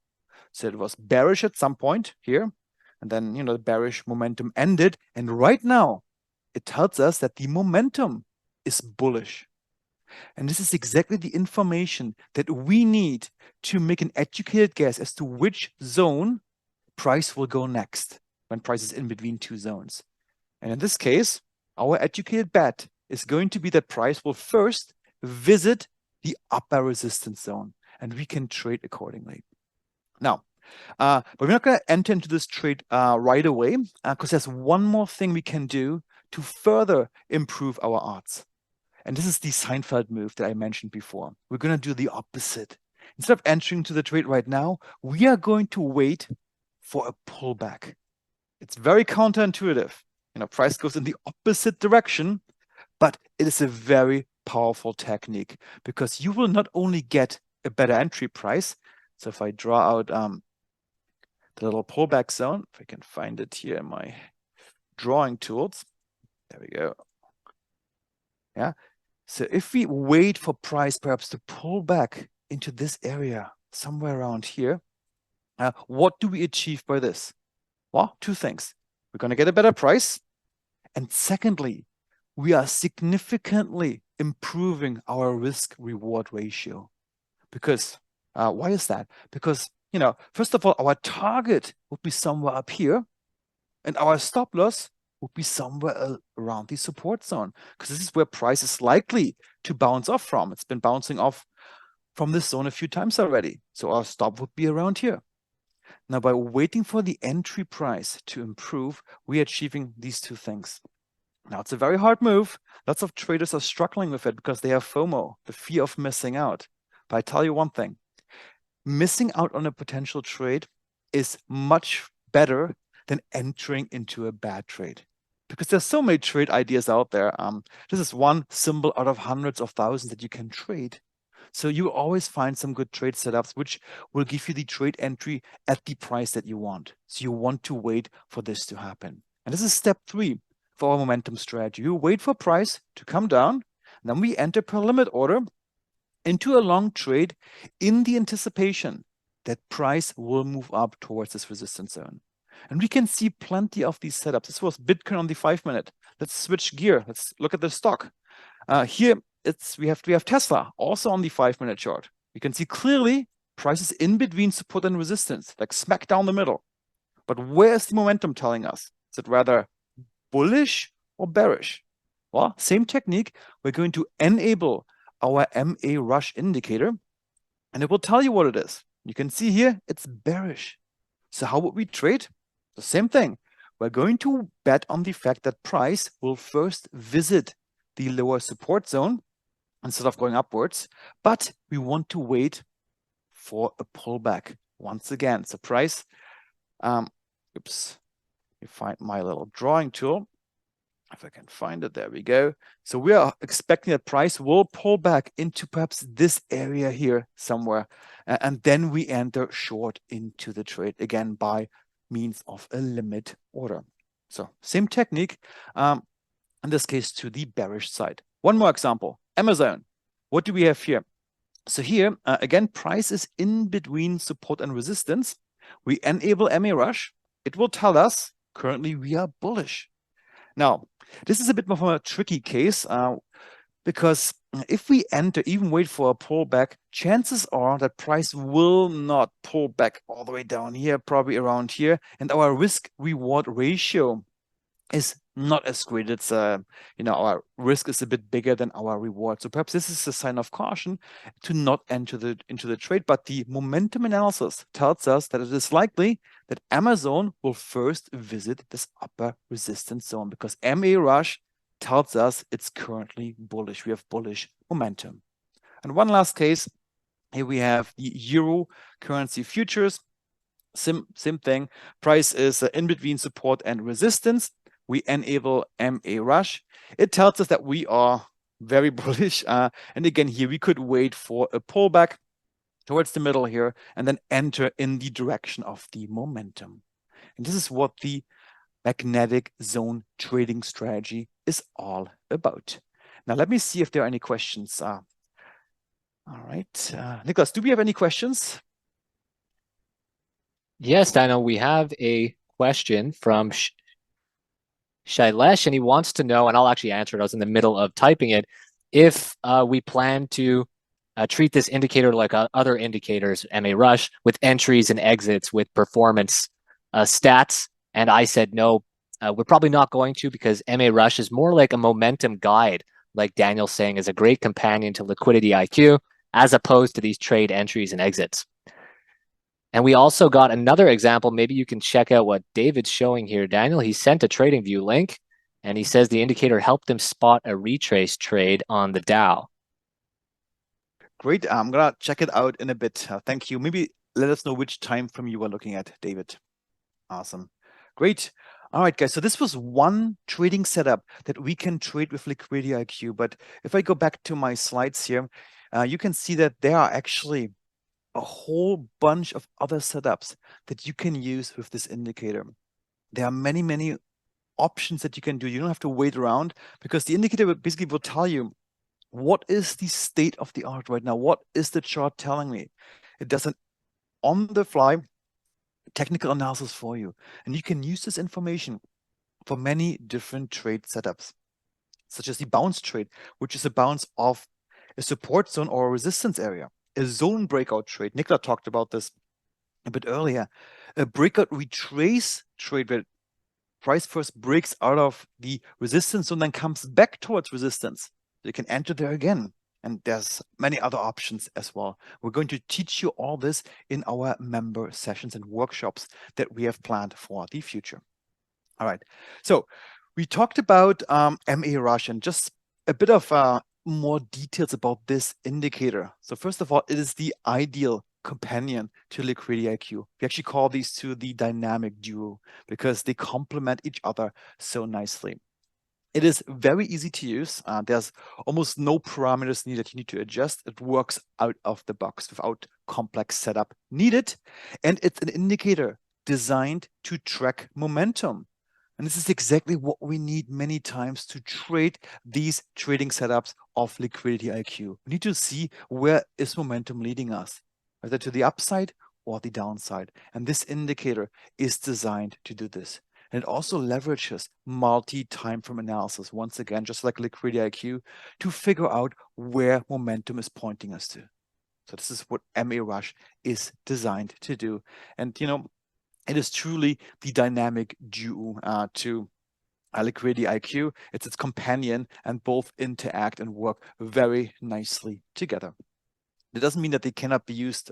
So it was bearish at some point here, and then, you know, the bearish momentum ended. And right now, it tells us that the momentum is bullish. And this is exactly the information that we need to make an educated guess as to which zone price will go next when price is in between two zones. And in this case, our educated bet is going to be that price will first visit the upper resistance zone, and we can trade accordingly. Now, but we're not going to enter into this trade right away, because there's one more thing we can do to further improve our odds. And this is the Seinfeld move that I mentioned before. We're going to do the opposite. Instead of entering into the trade right now, we are going to wait for a pullback. It's very counterintuitive. You know, price goes in the opposite direction, but it is a very powerful technique, because you will not only get a better entry price. So if I draw out the little pullback zone, if I can find it here in my drawing tools, there we go. Yeah. So if we wait for price perhaps to pull back into this area, somewhere around here, what do we achieve by this? Well, two things. We're going to get a better price. And secondly, we are significantly improving our risk-reward ratio. Because, why is that? Because, you know, first of all, our target would be somewhere up here, and our stop loss would be somewhere around the support zone, because this is where price is likely to bounce off from. It's been bouncing off from this zone a few times already. So our stop would be around here. Now, by waiting for the entry price to improve, we are achieving these two things. Now, it's a very hard move. Lots of traders are struggling with it because they have FOMO, the fear of missing out. But I tell you one thing, missing out on a potential trade is much better than entering into a bad trade, because there's so many trade ideas out there. This is one symbol out of hundreds of thousands that you can trade. So you always find some good trade setups which will give you the trade entry at the price that you want. So you want to wait for this to happen. And this is step 3 for our momentum strategy. You wait for price to come down, then we enter per limit order into a long trade in the anticipation that price will move up towards this resistance zone. And we can see plenty of these setups. This was Bitcoin on the 5-minute. Let's switch gear. Let's look at the stock. Here we have Tesla also on the 5-minute chart. You can see clearly prices in between support and resistance, like smack down the middle. But where's the momentum telling us? Is it rather bullish or bearish? Well, same technique. We're going to enable our MA rush indicator, and it will tell you what it is. You can see here it's bearish. So how would we trade? The same thing. We're going to bet on the fact that price will first visit the lower support zone instead of going upwards, but we want to wait for a pullback once again. So price, oops, let me find my little drawing tool. If I can find it, there we go. So we are expecting that price will pull back into perhaps this area here somewhere. And then we enter short into the trade again by means of a limit order. So same technique, in this case to the bearish side. One more example, Amazon. What do we have here? So here, again, price is in between support and resistance. We enable MA rush. It will tell us currently we are bullish. Now, this is a bit more of a tricky case because if we enter, even wait for a pullback, chances are that price will not pull back all the way down here, probably around here. And our risk-reward ratio is not as great. It's our risk is a bit bigger than our reward. So perhaps this is a sign of caution to not enter into the trade. But the momentum analysis tells us that it is likely that Amazon will first visit this upper resistance zone because MA rush tells us it's currently bullish. We have bullish momentum. And one last case, here we have the Euro currency futures. Same thing. Price is in between support and resistance. We enable MA rush. It tells us that we are very bullish. And again, here we could wait for a pullback towards the middle here and then enter in the direction of the momentum. And this is what the magnetic zone trading strategy is all about. Now, let me see if there are any questions. All right. Nicholas, do we have any questions? Yes, Daniel, we have a question from Shailesh, and he wants to know, and I'll actually answer it. I was in the middle of typing it. If we plan to treat this indicator like other indicators, MA rush, with entries and exits with performance stats, and I said no, we're probably not going to, because MA rush is more like a momentum guide, like Daniel's saying, is a great companion to liquidity IQ, as opposed to these trade entries and exits. And we also got another example. Maybe you can check out what David's showing here, Daniel. He sent a TradingView link, and he says the indicator helped him spot a retrace trade on the Dow. Great. I'm going to check it out in a bit. Thank you. Maybe let us know which time frame you were looking at, David. Awesome. Great. All right, guys. So this was one trading setup that we can trade with Liquidity IQ. But if I go back to my slides here, you can see that there are actually a whole bunch of other setups that you can use with this indicator. There are many, many options that you can do. You don't have to wait around because the indicator basically will tell you what is the state of the art right now? What is the chart telling me? It does an on-the-fly technical analysis for you. And you can use this information for many different trade setups, such as the bounce trade, which is a bounce of a support zone or a resistance area. A zone breakout trade. Nicola talked about this a bit earlier. A breakout retrace trade where price first breaks out of the resistance zone, then comes back towards resistance. You can enter there again. And there's many other options as well. We're going to teach you all this in our member sessions and workshops that we have planned for the future. All right, so we talked about MA Rush and just a bit of more details about this indicator. So first of all, it is the ideal companion to Liquidity IQ. We actually call these two the dynamic duo because they complement each other so nicely. It is very easy to use. There's almost no parameters needed you need to adjust. It works out of the box without complex setup needed. And it's an indicator designed to track momentum. And this is exactly what we need many times to trade these trading setups of Liquidity IQ. We need to see where is momentum leading us, whether to the upside or the downside. And this indicator is designed to do this. And it also leverages multi-time frame analysis, once again, just like Liquidity IQ, to figure out where momentum is pointing us to. So this is what MA Rush is designed to do. And, you know, it is truly the dynamic duo to Liquidity IQ. It's its companion, and both interact and work very nicely together. That doesn't mean that they cannot be used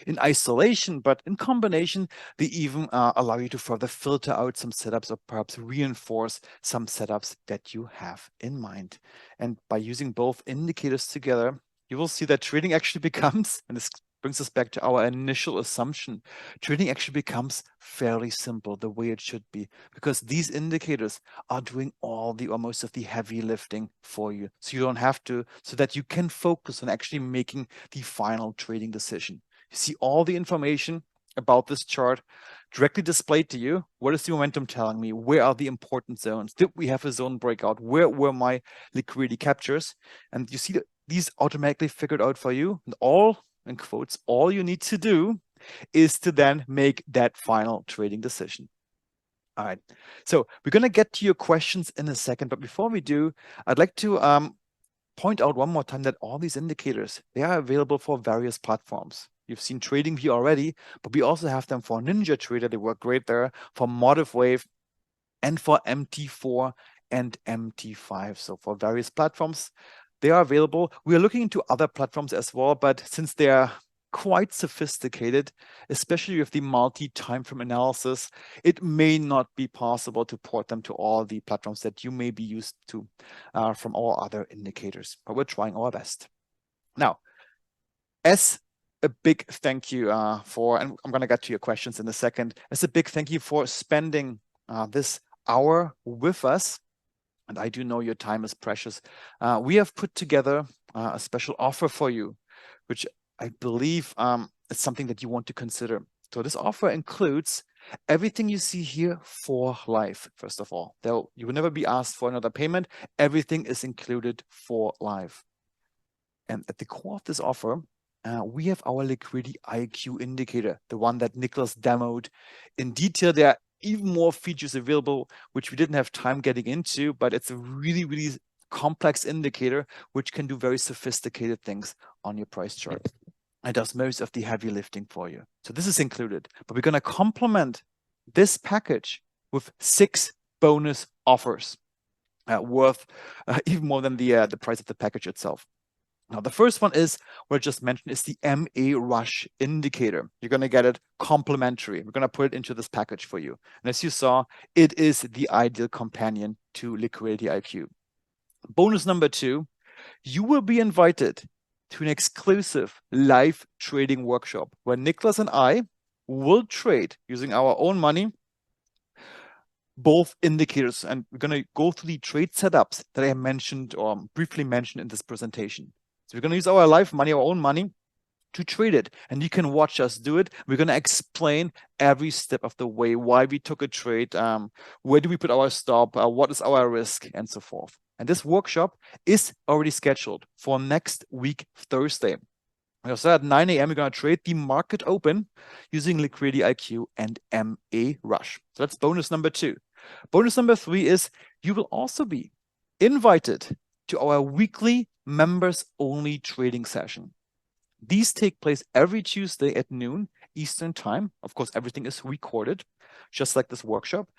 in isolation, but in combination, they even allow you to further filter out some setups or perhaps reinforce some setups that you have in mind. And by using both indicators together, you will see that trading actually becomes, and this brings us back to our initial assumption, trading actually becomes fairly simple the way it should be, because these indicators are doing all the or most of the heavy lifting for you. So you don't have to, so that you can focus on actually making the final trading decision. You see all the information about this chart directly displayed to you. What is the momentum telling me? Where are the important zones? Did we have a zone breakout? Where were my liquidity captures? And you see that these automatically figured out for you. And all, in quotes, all you need to do is to then make that final trading decision. All right, so we're going to get to your questions in a second, but before we do, I'd like to point out one more time that all these indicators, they are available for various platforms. You've seen TradingView already, but we also have them for NinjaTrader. They work great there, for MotiveWave, and for MT4 and MT5. So for various platforms, they are available. We are looking into other platforms as well, but since they are quite sophisticated, especially with the multi-time frame analysis, it may not be possible to port them to all the platforms that you may be used to from our other indicators, but we're trying our best. Now, as a big thank you for, and I'm going to get to your questions in a second, as a big thank you for spending this hour with us, and I do know your time is precious, we have put together a special offer for you, which I believe is something that you want to consider. So this offer includes everything you see here for life, first of all. You will never be asked for another payment. Everything is included for life. And at the core of this offer, we have our Liquidity IQ indicator, the one that Nicholas demoed in detail. There are even more features available, which we didn't have time getting into, but it's a really, really complex indicator, which can do very sophisticated things on your price chart. It does most of the heavy lifting for you. So this is included, but we're going to complement this package with 6 bonus offers worth even more than the price of the package itself. Now, the first one is what I just mentioned is the MA Rush indicator. You're going to get it complimentary. We're going to put it into this package for you. And as you saw, it is the ideal companion to Liquidity IQ. Bonus number 2, you will be invited to an exclusive live trading workshop where Nicholas and I will trade using our own money both indicators, and we're going to go through the trade setups that I mentioned or briefly mentioned in this presentation. So we're going to use our live money, our own money, to trade it, and you can watch us do it. We're going to explain every step of the way, why we took a trade, where do we put our stop, what is our risk, and so forth. And this workshop is already scheduled for next week, Thursday. So at 9 a.m., we're going to trade the market open using Liquidity IQ and MA Rush. So that's bonus number 2. Bonus number 3 is you will also be invited to our weekly members-only trading session. These take place every Tuesday at noon Eastern time. Of course, everything is recorded, just like this workshop.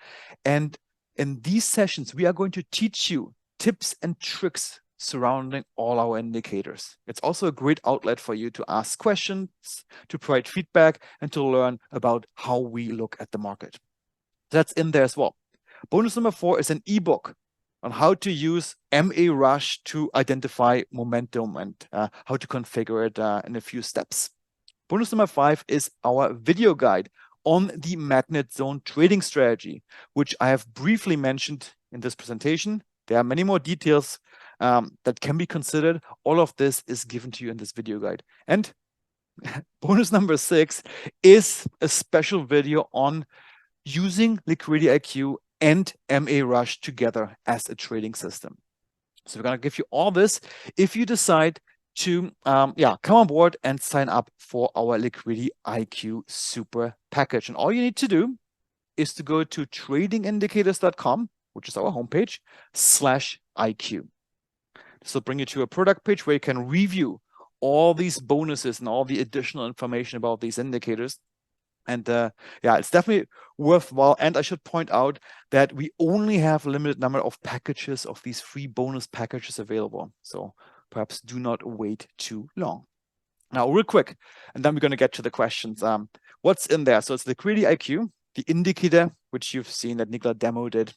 And in these sessions, we are going to teach you tips and tricks surrounding all our indicators. It's also a great outlet for you to ask questions, to provide feedback, and to learn about how we look at the market. That's in there as well. Bonus number 4 is an ebook on how to use MA Rush to identify momentum and how to configure it in a few steps. Bonus number 5 is our video guide on the magnet zone trading strategy, which I have briefly mentioned in this presentation. There are many more details that can be considered. All of this is given to you in this video guide. And bonus number 6 is a special video on using Liquidity IQ and MA Rush together as a trading system. So we're going to give you all this if you decide to come on board and sign up for our Liquidity IQ Super Package. And all you need to do is to go to tradingindicators.com, which is our homepage, /IQ. This will bring you to a product page where you can review all these bonuses and all the additional information about these indicators. And it's definitely worthwhile. And I should point out that we only have a limited number of packages of these free bonus packages available. So perhaps do not wait too long. Now, real quick, and then we're going to get to the questions. What's in there? So it's Liquidity IQ, the indicator, which you've seen that Nicola demoed it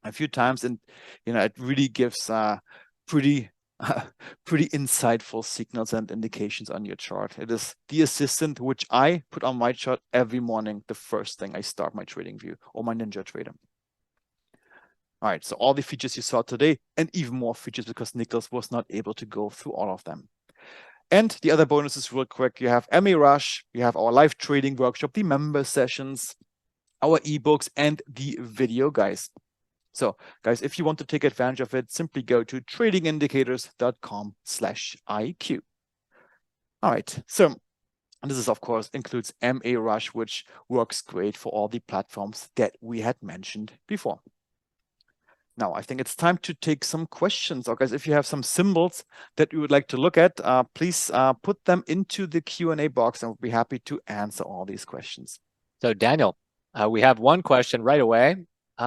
a few times. And, it really gives pretty insightful signals and indications on your chart. It is the assistant which I put on my chart every morning, the first thing I start my trading view or my Ninja Trader. All right, so all the features you saw today and even more features because Nicholas was not able to go through all of them. And the other bonuses real quick, you have MA Rush, you have our live trading workshop, the member sessions, our ebooks, and the video guys. So guys, if you want to take advantage of it, simply go to tradingindicators.com/IQ. All right, so this is, of course, includes MA Rush, which works great for all the platforms that we had mentioned before. Now, I think it's time to take some questions. So guys, if you have some symbols that you would like to look at, please put them into the Q&A box and we'll be happy to answer all these questions. So Daniel, we have one question right away.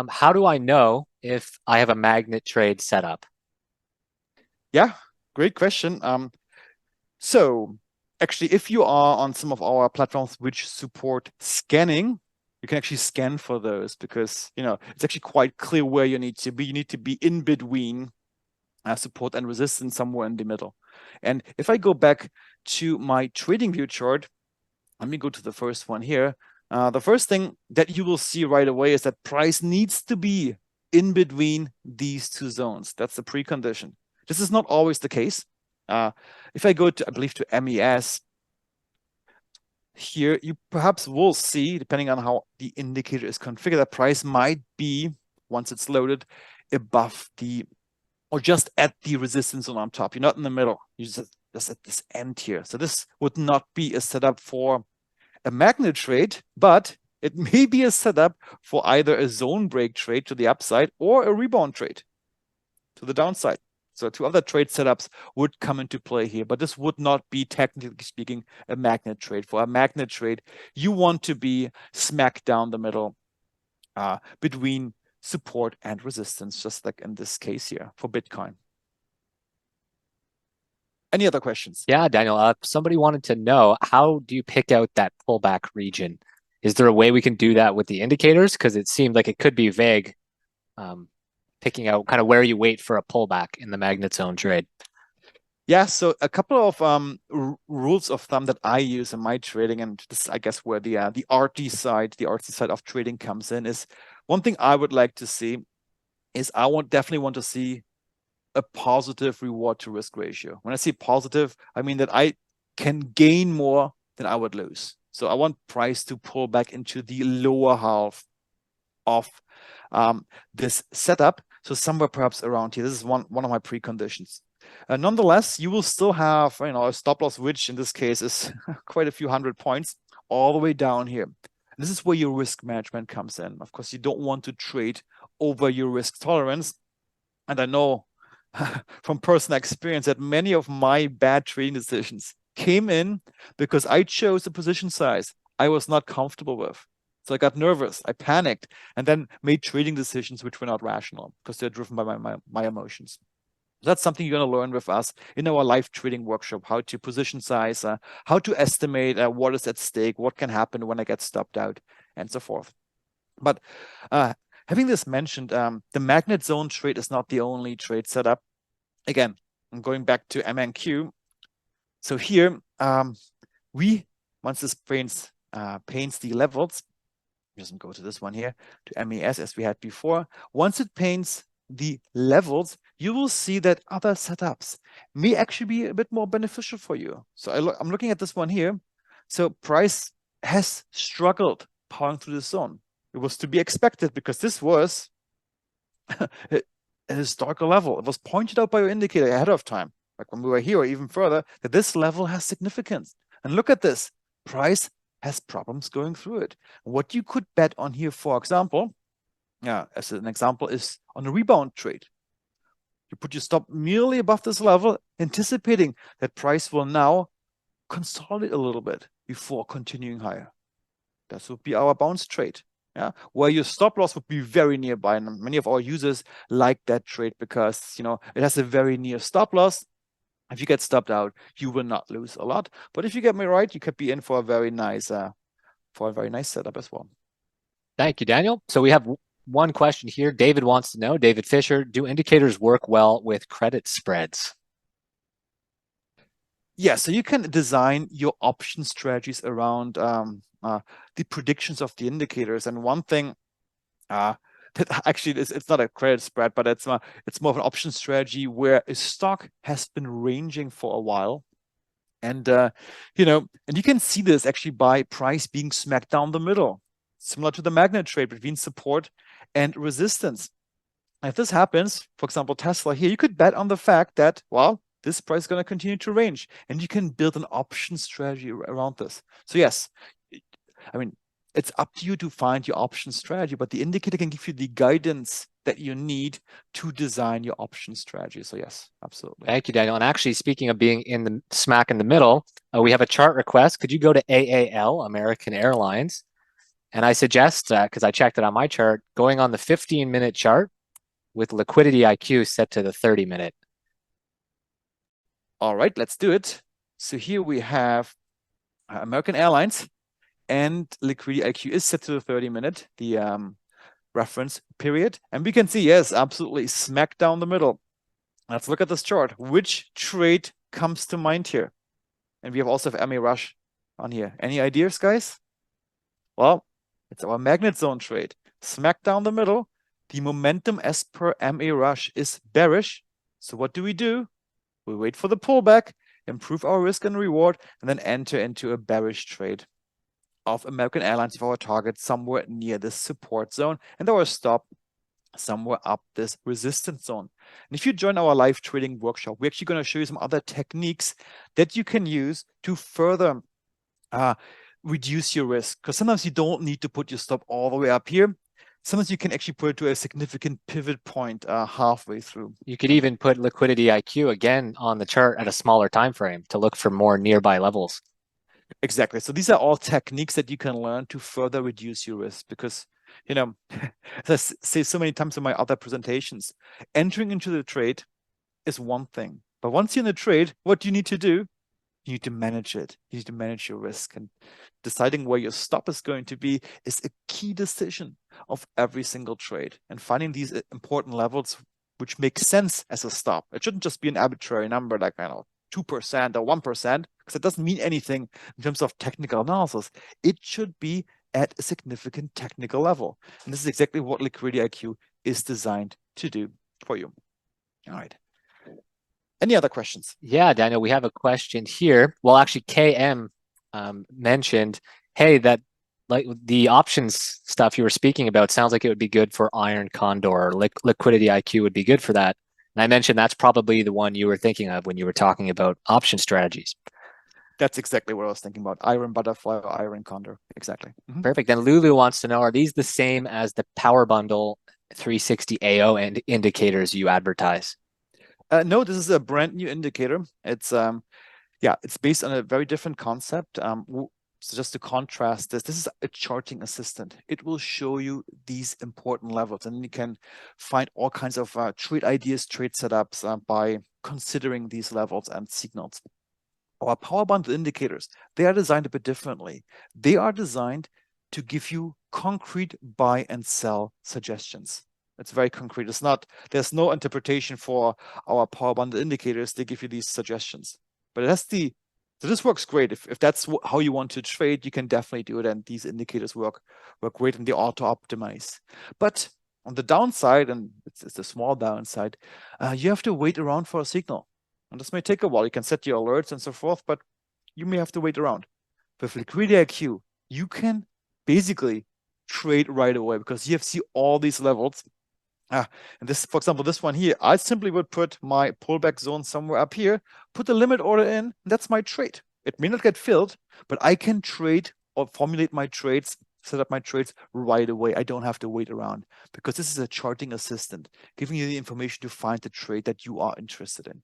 How do I know if I have a magnet trade set up? Yeah, great question. So actually, if you are on some of our platforms which support scanning, you can actually scan for those because, it's actually quite clear where you need to be. You need to be in between support and resistance, somewhere in the middle. And if I go back to my trading view chart, let me go to the first one here. The first thing that you will see right away is that price needs to be in between these two zones. That's the precondition. This is not always the case. If I go to, I believe, to MES, here you perhaps will see, depending on how the indicator is configured, that price might be, once it's loaded, above the, or just at the resistance zone on top. You're not in the middle. You're just at this end here. So this would not be a setup for a magnet trade, but it may be a setup for either a zone break trade to the upside or a rebound trade to the downside. So two other trade setups would come into play here, but this would not be, technically speaking, a magnet trade. For a magnet trade, you want to be smack down the middle between support and resistance, just like in this case here for Bitcoin. Any other questions? Yeah, Daniel, somebody wanted to know, how do you pick out that pullback region? Is there a way we can do that with the indicators? Because it seemed like it could be vague, picking out kind of where you wait for a pullback in the magnet zone trade. Yeah, so a couple of rules of thumb that I use in my trading, and this is, I guess, where the artsy side of trading comes in, is one thing I would like to see is definitely want to see a positive reward to risk ratio. When I say positive, I mean that I can gain more than I would lose. So I want price to pull back into the lower half of this setup. So somewhere perhaps around here. This is one of my preconditions. Nonetheless, you will still have a stop loss, which in this case is quite a few hundred points all the way down here. And this is where your risk management comes in. Of course, you don't want to trade over your risk tolerance. And I know from personal experience that many of my bad trading decisions came in because I chose a position size I was not comfortable with. So I got nervous, I panicked, and then made trading decisions which were not rational because they're driven by my emotions. That's something you're going to learn with us in our live trading workshop, how to position size, how to estimate what is at stake, what can happen when I get stopped out, and so forth. But having this mentioned, the magnet zone trade is not the only trade setup. Again, I'm going back to MNQ. So here, once this paints the levels, just go to this one here, to MES as we had before. Once it paints the levels, you will see that other setups may actually be a bit more beneficial for you. So I'm looking at this one here. So price has struggled powering through the zone. It was to be expected because this was a historical level. It was pointed out by your indicator ahead of time, like when we were here or even further, that this level has significance. And look at this, price has problems going through it. What you could bet on here, for example, as an example, is on a rebound trade. You put your stop merely above this level, anticipating that price will now consolidate a little bit before continuing higher. That would be our bounce trade. Where your stop loss would be very nearby, and many of our users like that trade because it has a very near stop loss. If you get stopped out, you will not lose a lot. But if you get me right, you could be in for a very nice setup as well. Thank you, Daniel. So we have one question here. David wants to know, David Fisher, do indicators work well with credit spreads? Yeah, so you can design your option strategies around the predictions of the indicators. And one thing that actually it's not a credit spread, but it's more of an option strategy where a stock has been ranging for a while. And and you can see this actually by price being smacked down the middle, similar to the magnet trade between support and resistance. If this happens, for example, Tesla here, you could bet on the fact that, well, this price is going to continue to range, and you can build an option strategy around this. So yes, I mean, it's up to you to find your option strategy, but the indicator can give you the guidance that you need to design your option strategy. So yes, absolutely. Thank you, Daniel. And actually, speaking of being in the smack in the middle, we have a chart request. Could you go to AAL, American Airlines? And I suggest, because I checked it on my chart, going on the 15-minute chart with liquidity IQ set to the 30-minute. All right, let's do it. So here we have American Airlines, and liquidity IQ is set to the 30-minute, the reference period. And we can see, yes, absolutely, smack down the middle. Let's look at this chart. Which trade comes to mind here? And we have also have MA Rush on here. Any ideas, guys? Well, it's our magnet zone trade. Smack down the middle. The momentum as per MA Rush is bearish. So what do? We wait for the pullback, improve our risk and reward, and then enter into a bearish trade of American Airlines with our target somewhere near this support zone and our stop somewhere up this resistance zone. And if you join our live trading workshop, we're actually going to show you some other techniques that you can use to further reduce your risk. Because sometimes you don't need to put your stop all the way up here. Sometimes you can actually put it to a significant pivot point halfway through. You could even put liquidity IQ again on the chart at a smaller time frame to look for more nearby levels. Exactly. So these are all techniques that you can learn to further reduce your risk because, as I say so many times in my other presentations, entering into the trade is one thing. But once you're in the trade, what do you need to do? You need to manage it. You need to manage your risk, and deciding where your stop is going to be is a key decision of every single trade, and finding these important levels which make sense as a stop. It shouldn't just be an arbitrary number like 2% or 1%, because it doesn't mean anything in terms of technical analysis. It should be at a significant technical level. And this is exactly what Liquidity IQ is designed to do for you. All right. Any other questions? Yeah, Daniel, we have a question here. Well, actually, KM mentioned, hey, that like the options stuff you were speaking about sounds like it would be good for Iron Condor, or Liquidity IQ would be good for that. And I mentioned that's probably the one you were thinking of when you were talking about option strategies. That's exactly what I was thinking about. Iron Butterfly or Iron Condor. Exactly. Perfect. Then Lulu wants to know, are these the same as the Power Bundle 360 AO and indicators you advertise? No, this is a brand new indicator. It's it's based on a very different concept. So just to contrast this is a charting assistant. It will show you these important levels, and you can find all kinds of trade ideas, trade setups by considering these levels and signals. Our power bundle indicators, they are designed a bit differently. They are designed to give you concrete buy and sell suggestions. It's very concrete. There's no interpretation for our power bundle indicators. They give you these suggestions. But so this works great. If that's how you want to trade, you can definitely do it. And these indicators work great and they auto optimize. But on the downside, and it's a small downside, you have to wait around for a signal. And this may take a while. You can set your alerts and so forth, but you may have to wait around. With Liquidity IQ, you can basically trade right away because you have see all these levels. And this, for example, this one here, I simply would put my pullback zone somewhere up here, put the limit order in, and that's my trade. It may not get filled, but I can trade or formulate my trades, set up my trades right away. I don't have to wait around because this is a charting assistant, giving you the information to find the trade that you are interested in.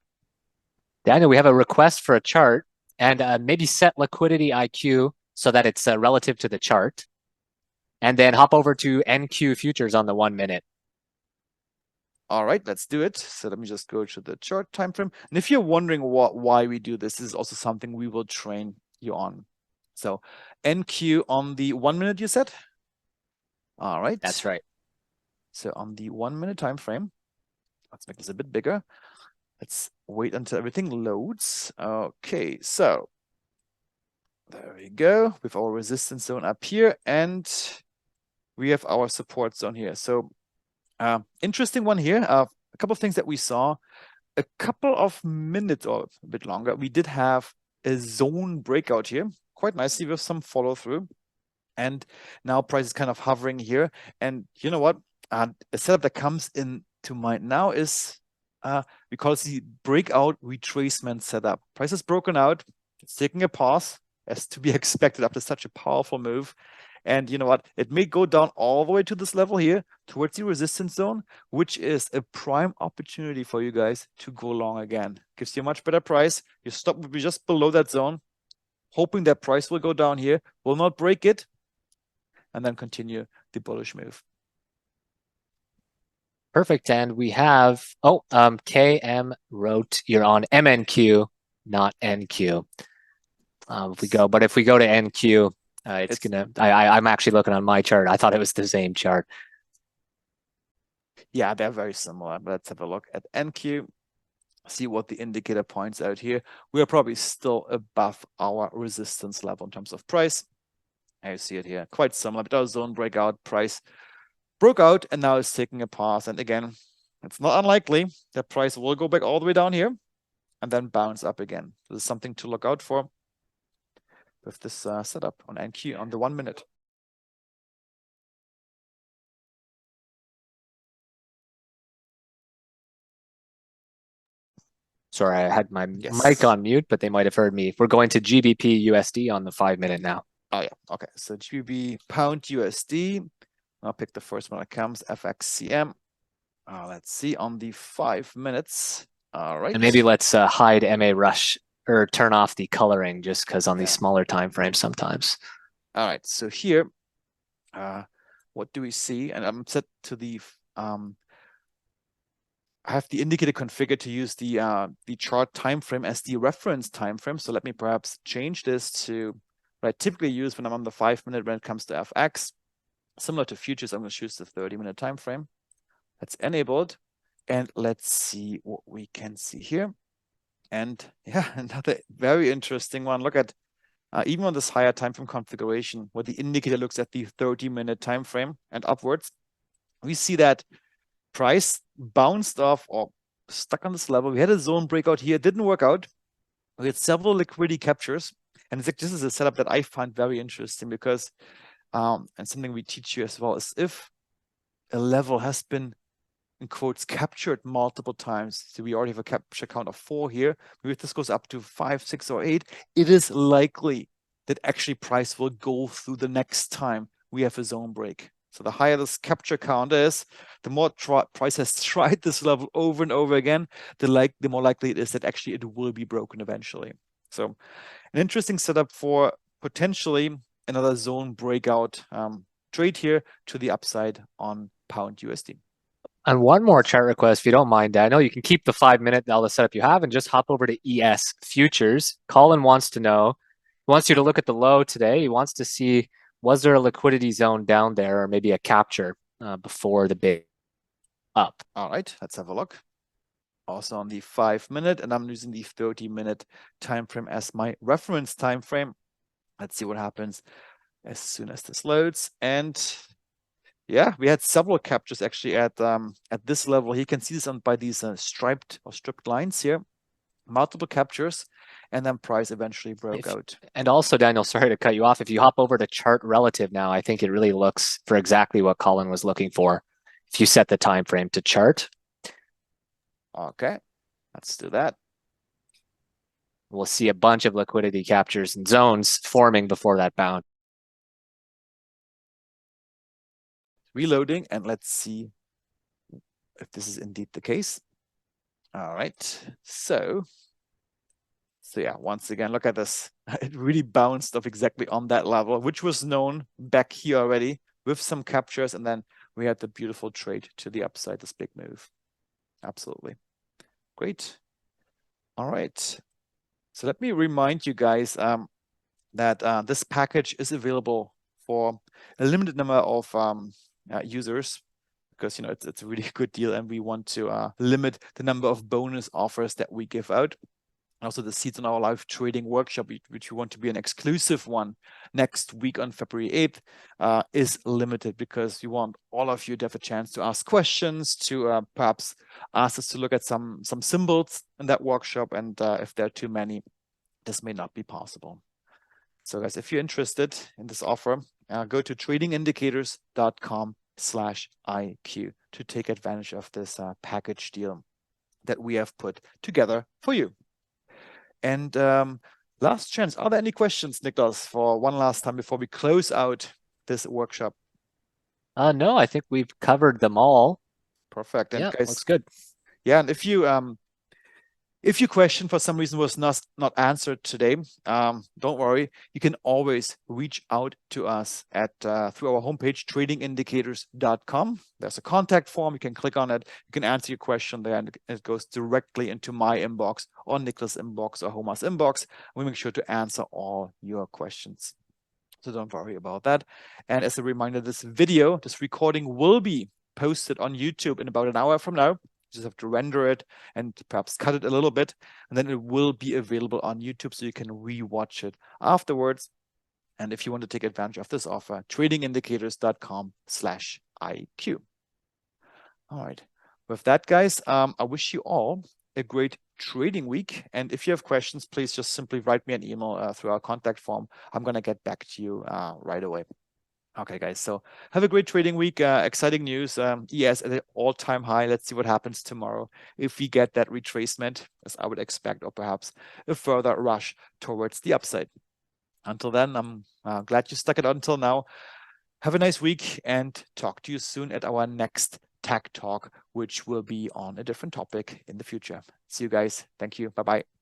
Daniel, we have a request for a chart, and maybe set Liquidity IQ so that it's relative to the chart, and then hop over to NQ futures on the 1 minute. All right, let's do it. So let me just go to the chart time frame. And if you're wondering why we do this is also something we will train you on. So NQ on the 1 minute, you said? All right. That's right. So on the 1 minute time frame, let's make this a bit bigger. Let's wait until everything loads. Okay, so there we go with our resistance zone up here, and we have our support zone here. So interesting one here. A couple of things that we saw. A couple of minutes or a bit longer, we did have a zone breakout here, quite nicely with some follow through. And now price is kind of hovering here. And you know what? A setup that comes into mind now is we call it the breakout retracement setup. Price is broken out. It's taking a pause, as to be expected after such a powerful move. And you know what? It may go down all the way to this level here, towards the resistance zone, which is a prime opportunity for you guys to go long again. Gives you a much better price. Your stop will be just below that zone, hoping that price will go down here, will not break it, and then continue the bullish move. Perfect. And we have, KM wrote you're on MNQ, not NQ. If we go to NQ, I'm actually looking on my chart. I thought it was the same chart. Yeah, they're very similar. But let's have a look at NQ. See what the indicator points out here. We are probably still above our resistance level in terms of price. I see it here, quite similar. But our zone breakout, price broke out and now it's taking a pause. And again, it's not unlikely that price will go back all the way down here and then bounce up again. This is something to look out for with this setup on NQ on the 1 minute. Sorry, I had my mic on mute, but they might have heard me. We're going to GBP USD on the 5 minute now. Oh yeah, okay. So GBP pound USD. I'll pick the first one that comes, FXCM. Let's see on the 5 minutes. All right. And maybe let's hide MA Rush or turn off the coloring just because on these smaller time frames sometimes. All right. So here, what do we see? And I'm set to the I have the indicator configured to use the chart time frame as the reference time frame. So let me perhaps change this to what I typically use when I'm on the 5 minute when it comes to FX. Similar to futures, I'm going to choose the 30-minute time frame. That's enabled. And let's see what we can see here. And yeah, another very interesting one. Look at even on this higher time frame configuration, where the indicator looks at the 30-minute time frame and upwards, we see that price bounced off or stuck on this level. We had a zone breakout here, didn't work out. We had several liquidity captures. And this is a setup that I find very interesting because, and something we teach you as well, is if a level has been, in quotes, captured multiple times. So we already have a capture count of 4 here. Maybe if this goes up to 5, 6, or 8, it is likely that actually price will go through the next time we have a zone break. So the higher this capture count is, the more price has tried this level over and over again, the more likely it is that actually it will be broken eventually. So an interesting setup for potentially another zone breakout trade here to the upside on pound USD. And one more chart request, if you don't mind, Daniel. You can keep the 5-minute, all the setup you have, and just hop over to ES futures. Colin wants to know, he wants you to look at the low today. He wants to see, was there a liquidity zone down there or maybe a capture before the big up? All right, let's have a look. Also on the 5-minute, and I'm using the 30-minute time frame as my reference time frame. Let's see what happens as soon as this loads. And yeah, we had several captures actually at this level. You can see this by these striped or stripped lines here. Multiple captures, and then price eventually broke out. And also, Daniel, sorry to cut you off. If you hop over to chart relative now, I think it really looks for exactly what Colin was looking for. If you set the time frame to chart. Okay, let's do that. We'll see a bunch of liquidity captures and zones forming before that bound. Reloading, and let's see if this is indeed the case. All right, so yeah, once again, look at this. It really bounced off exactly on that level, which was known back here already with some captures, and then we had the beautiful trade to the upside, this big move. Absolutely. Great. All right. So let me remind you guys that this package is available for a limited number of users, because it's a really good deal, and we want to limit the number of bonus offers that we give out. Also, the seats on our live trading workshop, which we want to be an exclusive one next week on February 8th, is limited, because we want all of you to have a chance to ask questions, to perhaps ask us to look at some symbols in that workshop. And if there are too many, this may not be possible. So guys, if you're interested in this offer, go to tradingindicators.com/IQ to take advantage of this package deal that we have put together for you. And last chance, are there any questions, Niklas, for one last time before we close out this workshop? No, I think we've covered them all. Perfect. And yeah, guys, looks good. Yeah, and if your question for some reason was not answered today, don't worry. You can always reach out to us at through our homepage, tradingindicators.com. There's a contact form. You can click on it. You can answer your question there, and it goes directly into my inbox or Niklas' inbox or Homer's inbox. We make sure to answer all your questions. So don't worry about that. And as a reminder, this recording will be posted on YouTube in about an hour from now. You just have to render it and perhaps cut it a little bit, and then it will be available on YouTube, so you can re-watch it afterwards. And if you want to take advantage of this offer, tradingindicators.com/IQ. All right. With that, guys, I wish you all a great trading week. And if you have questions, please just simply write me an email through our contact form. I'm going to get back to you right away. Okay, guys, so have a great trading week. Exciting news. ES at an all-time high. Let's see what happens tomorrow if we get that retracement, as I would expect, or perhaps a further rush towards the upside. Until then, I'm glad you stuck it out until now. Have a nice week, and talk to you soon at our next Tech Talk, which will be on a different topic in the future. See you guys. Thank you. Bye-bye.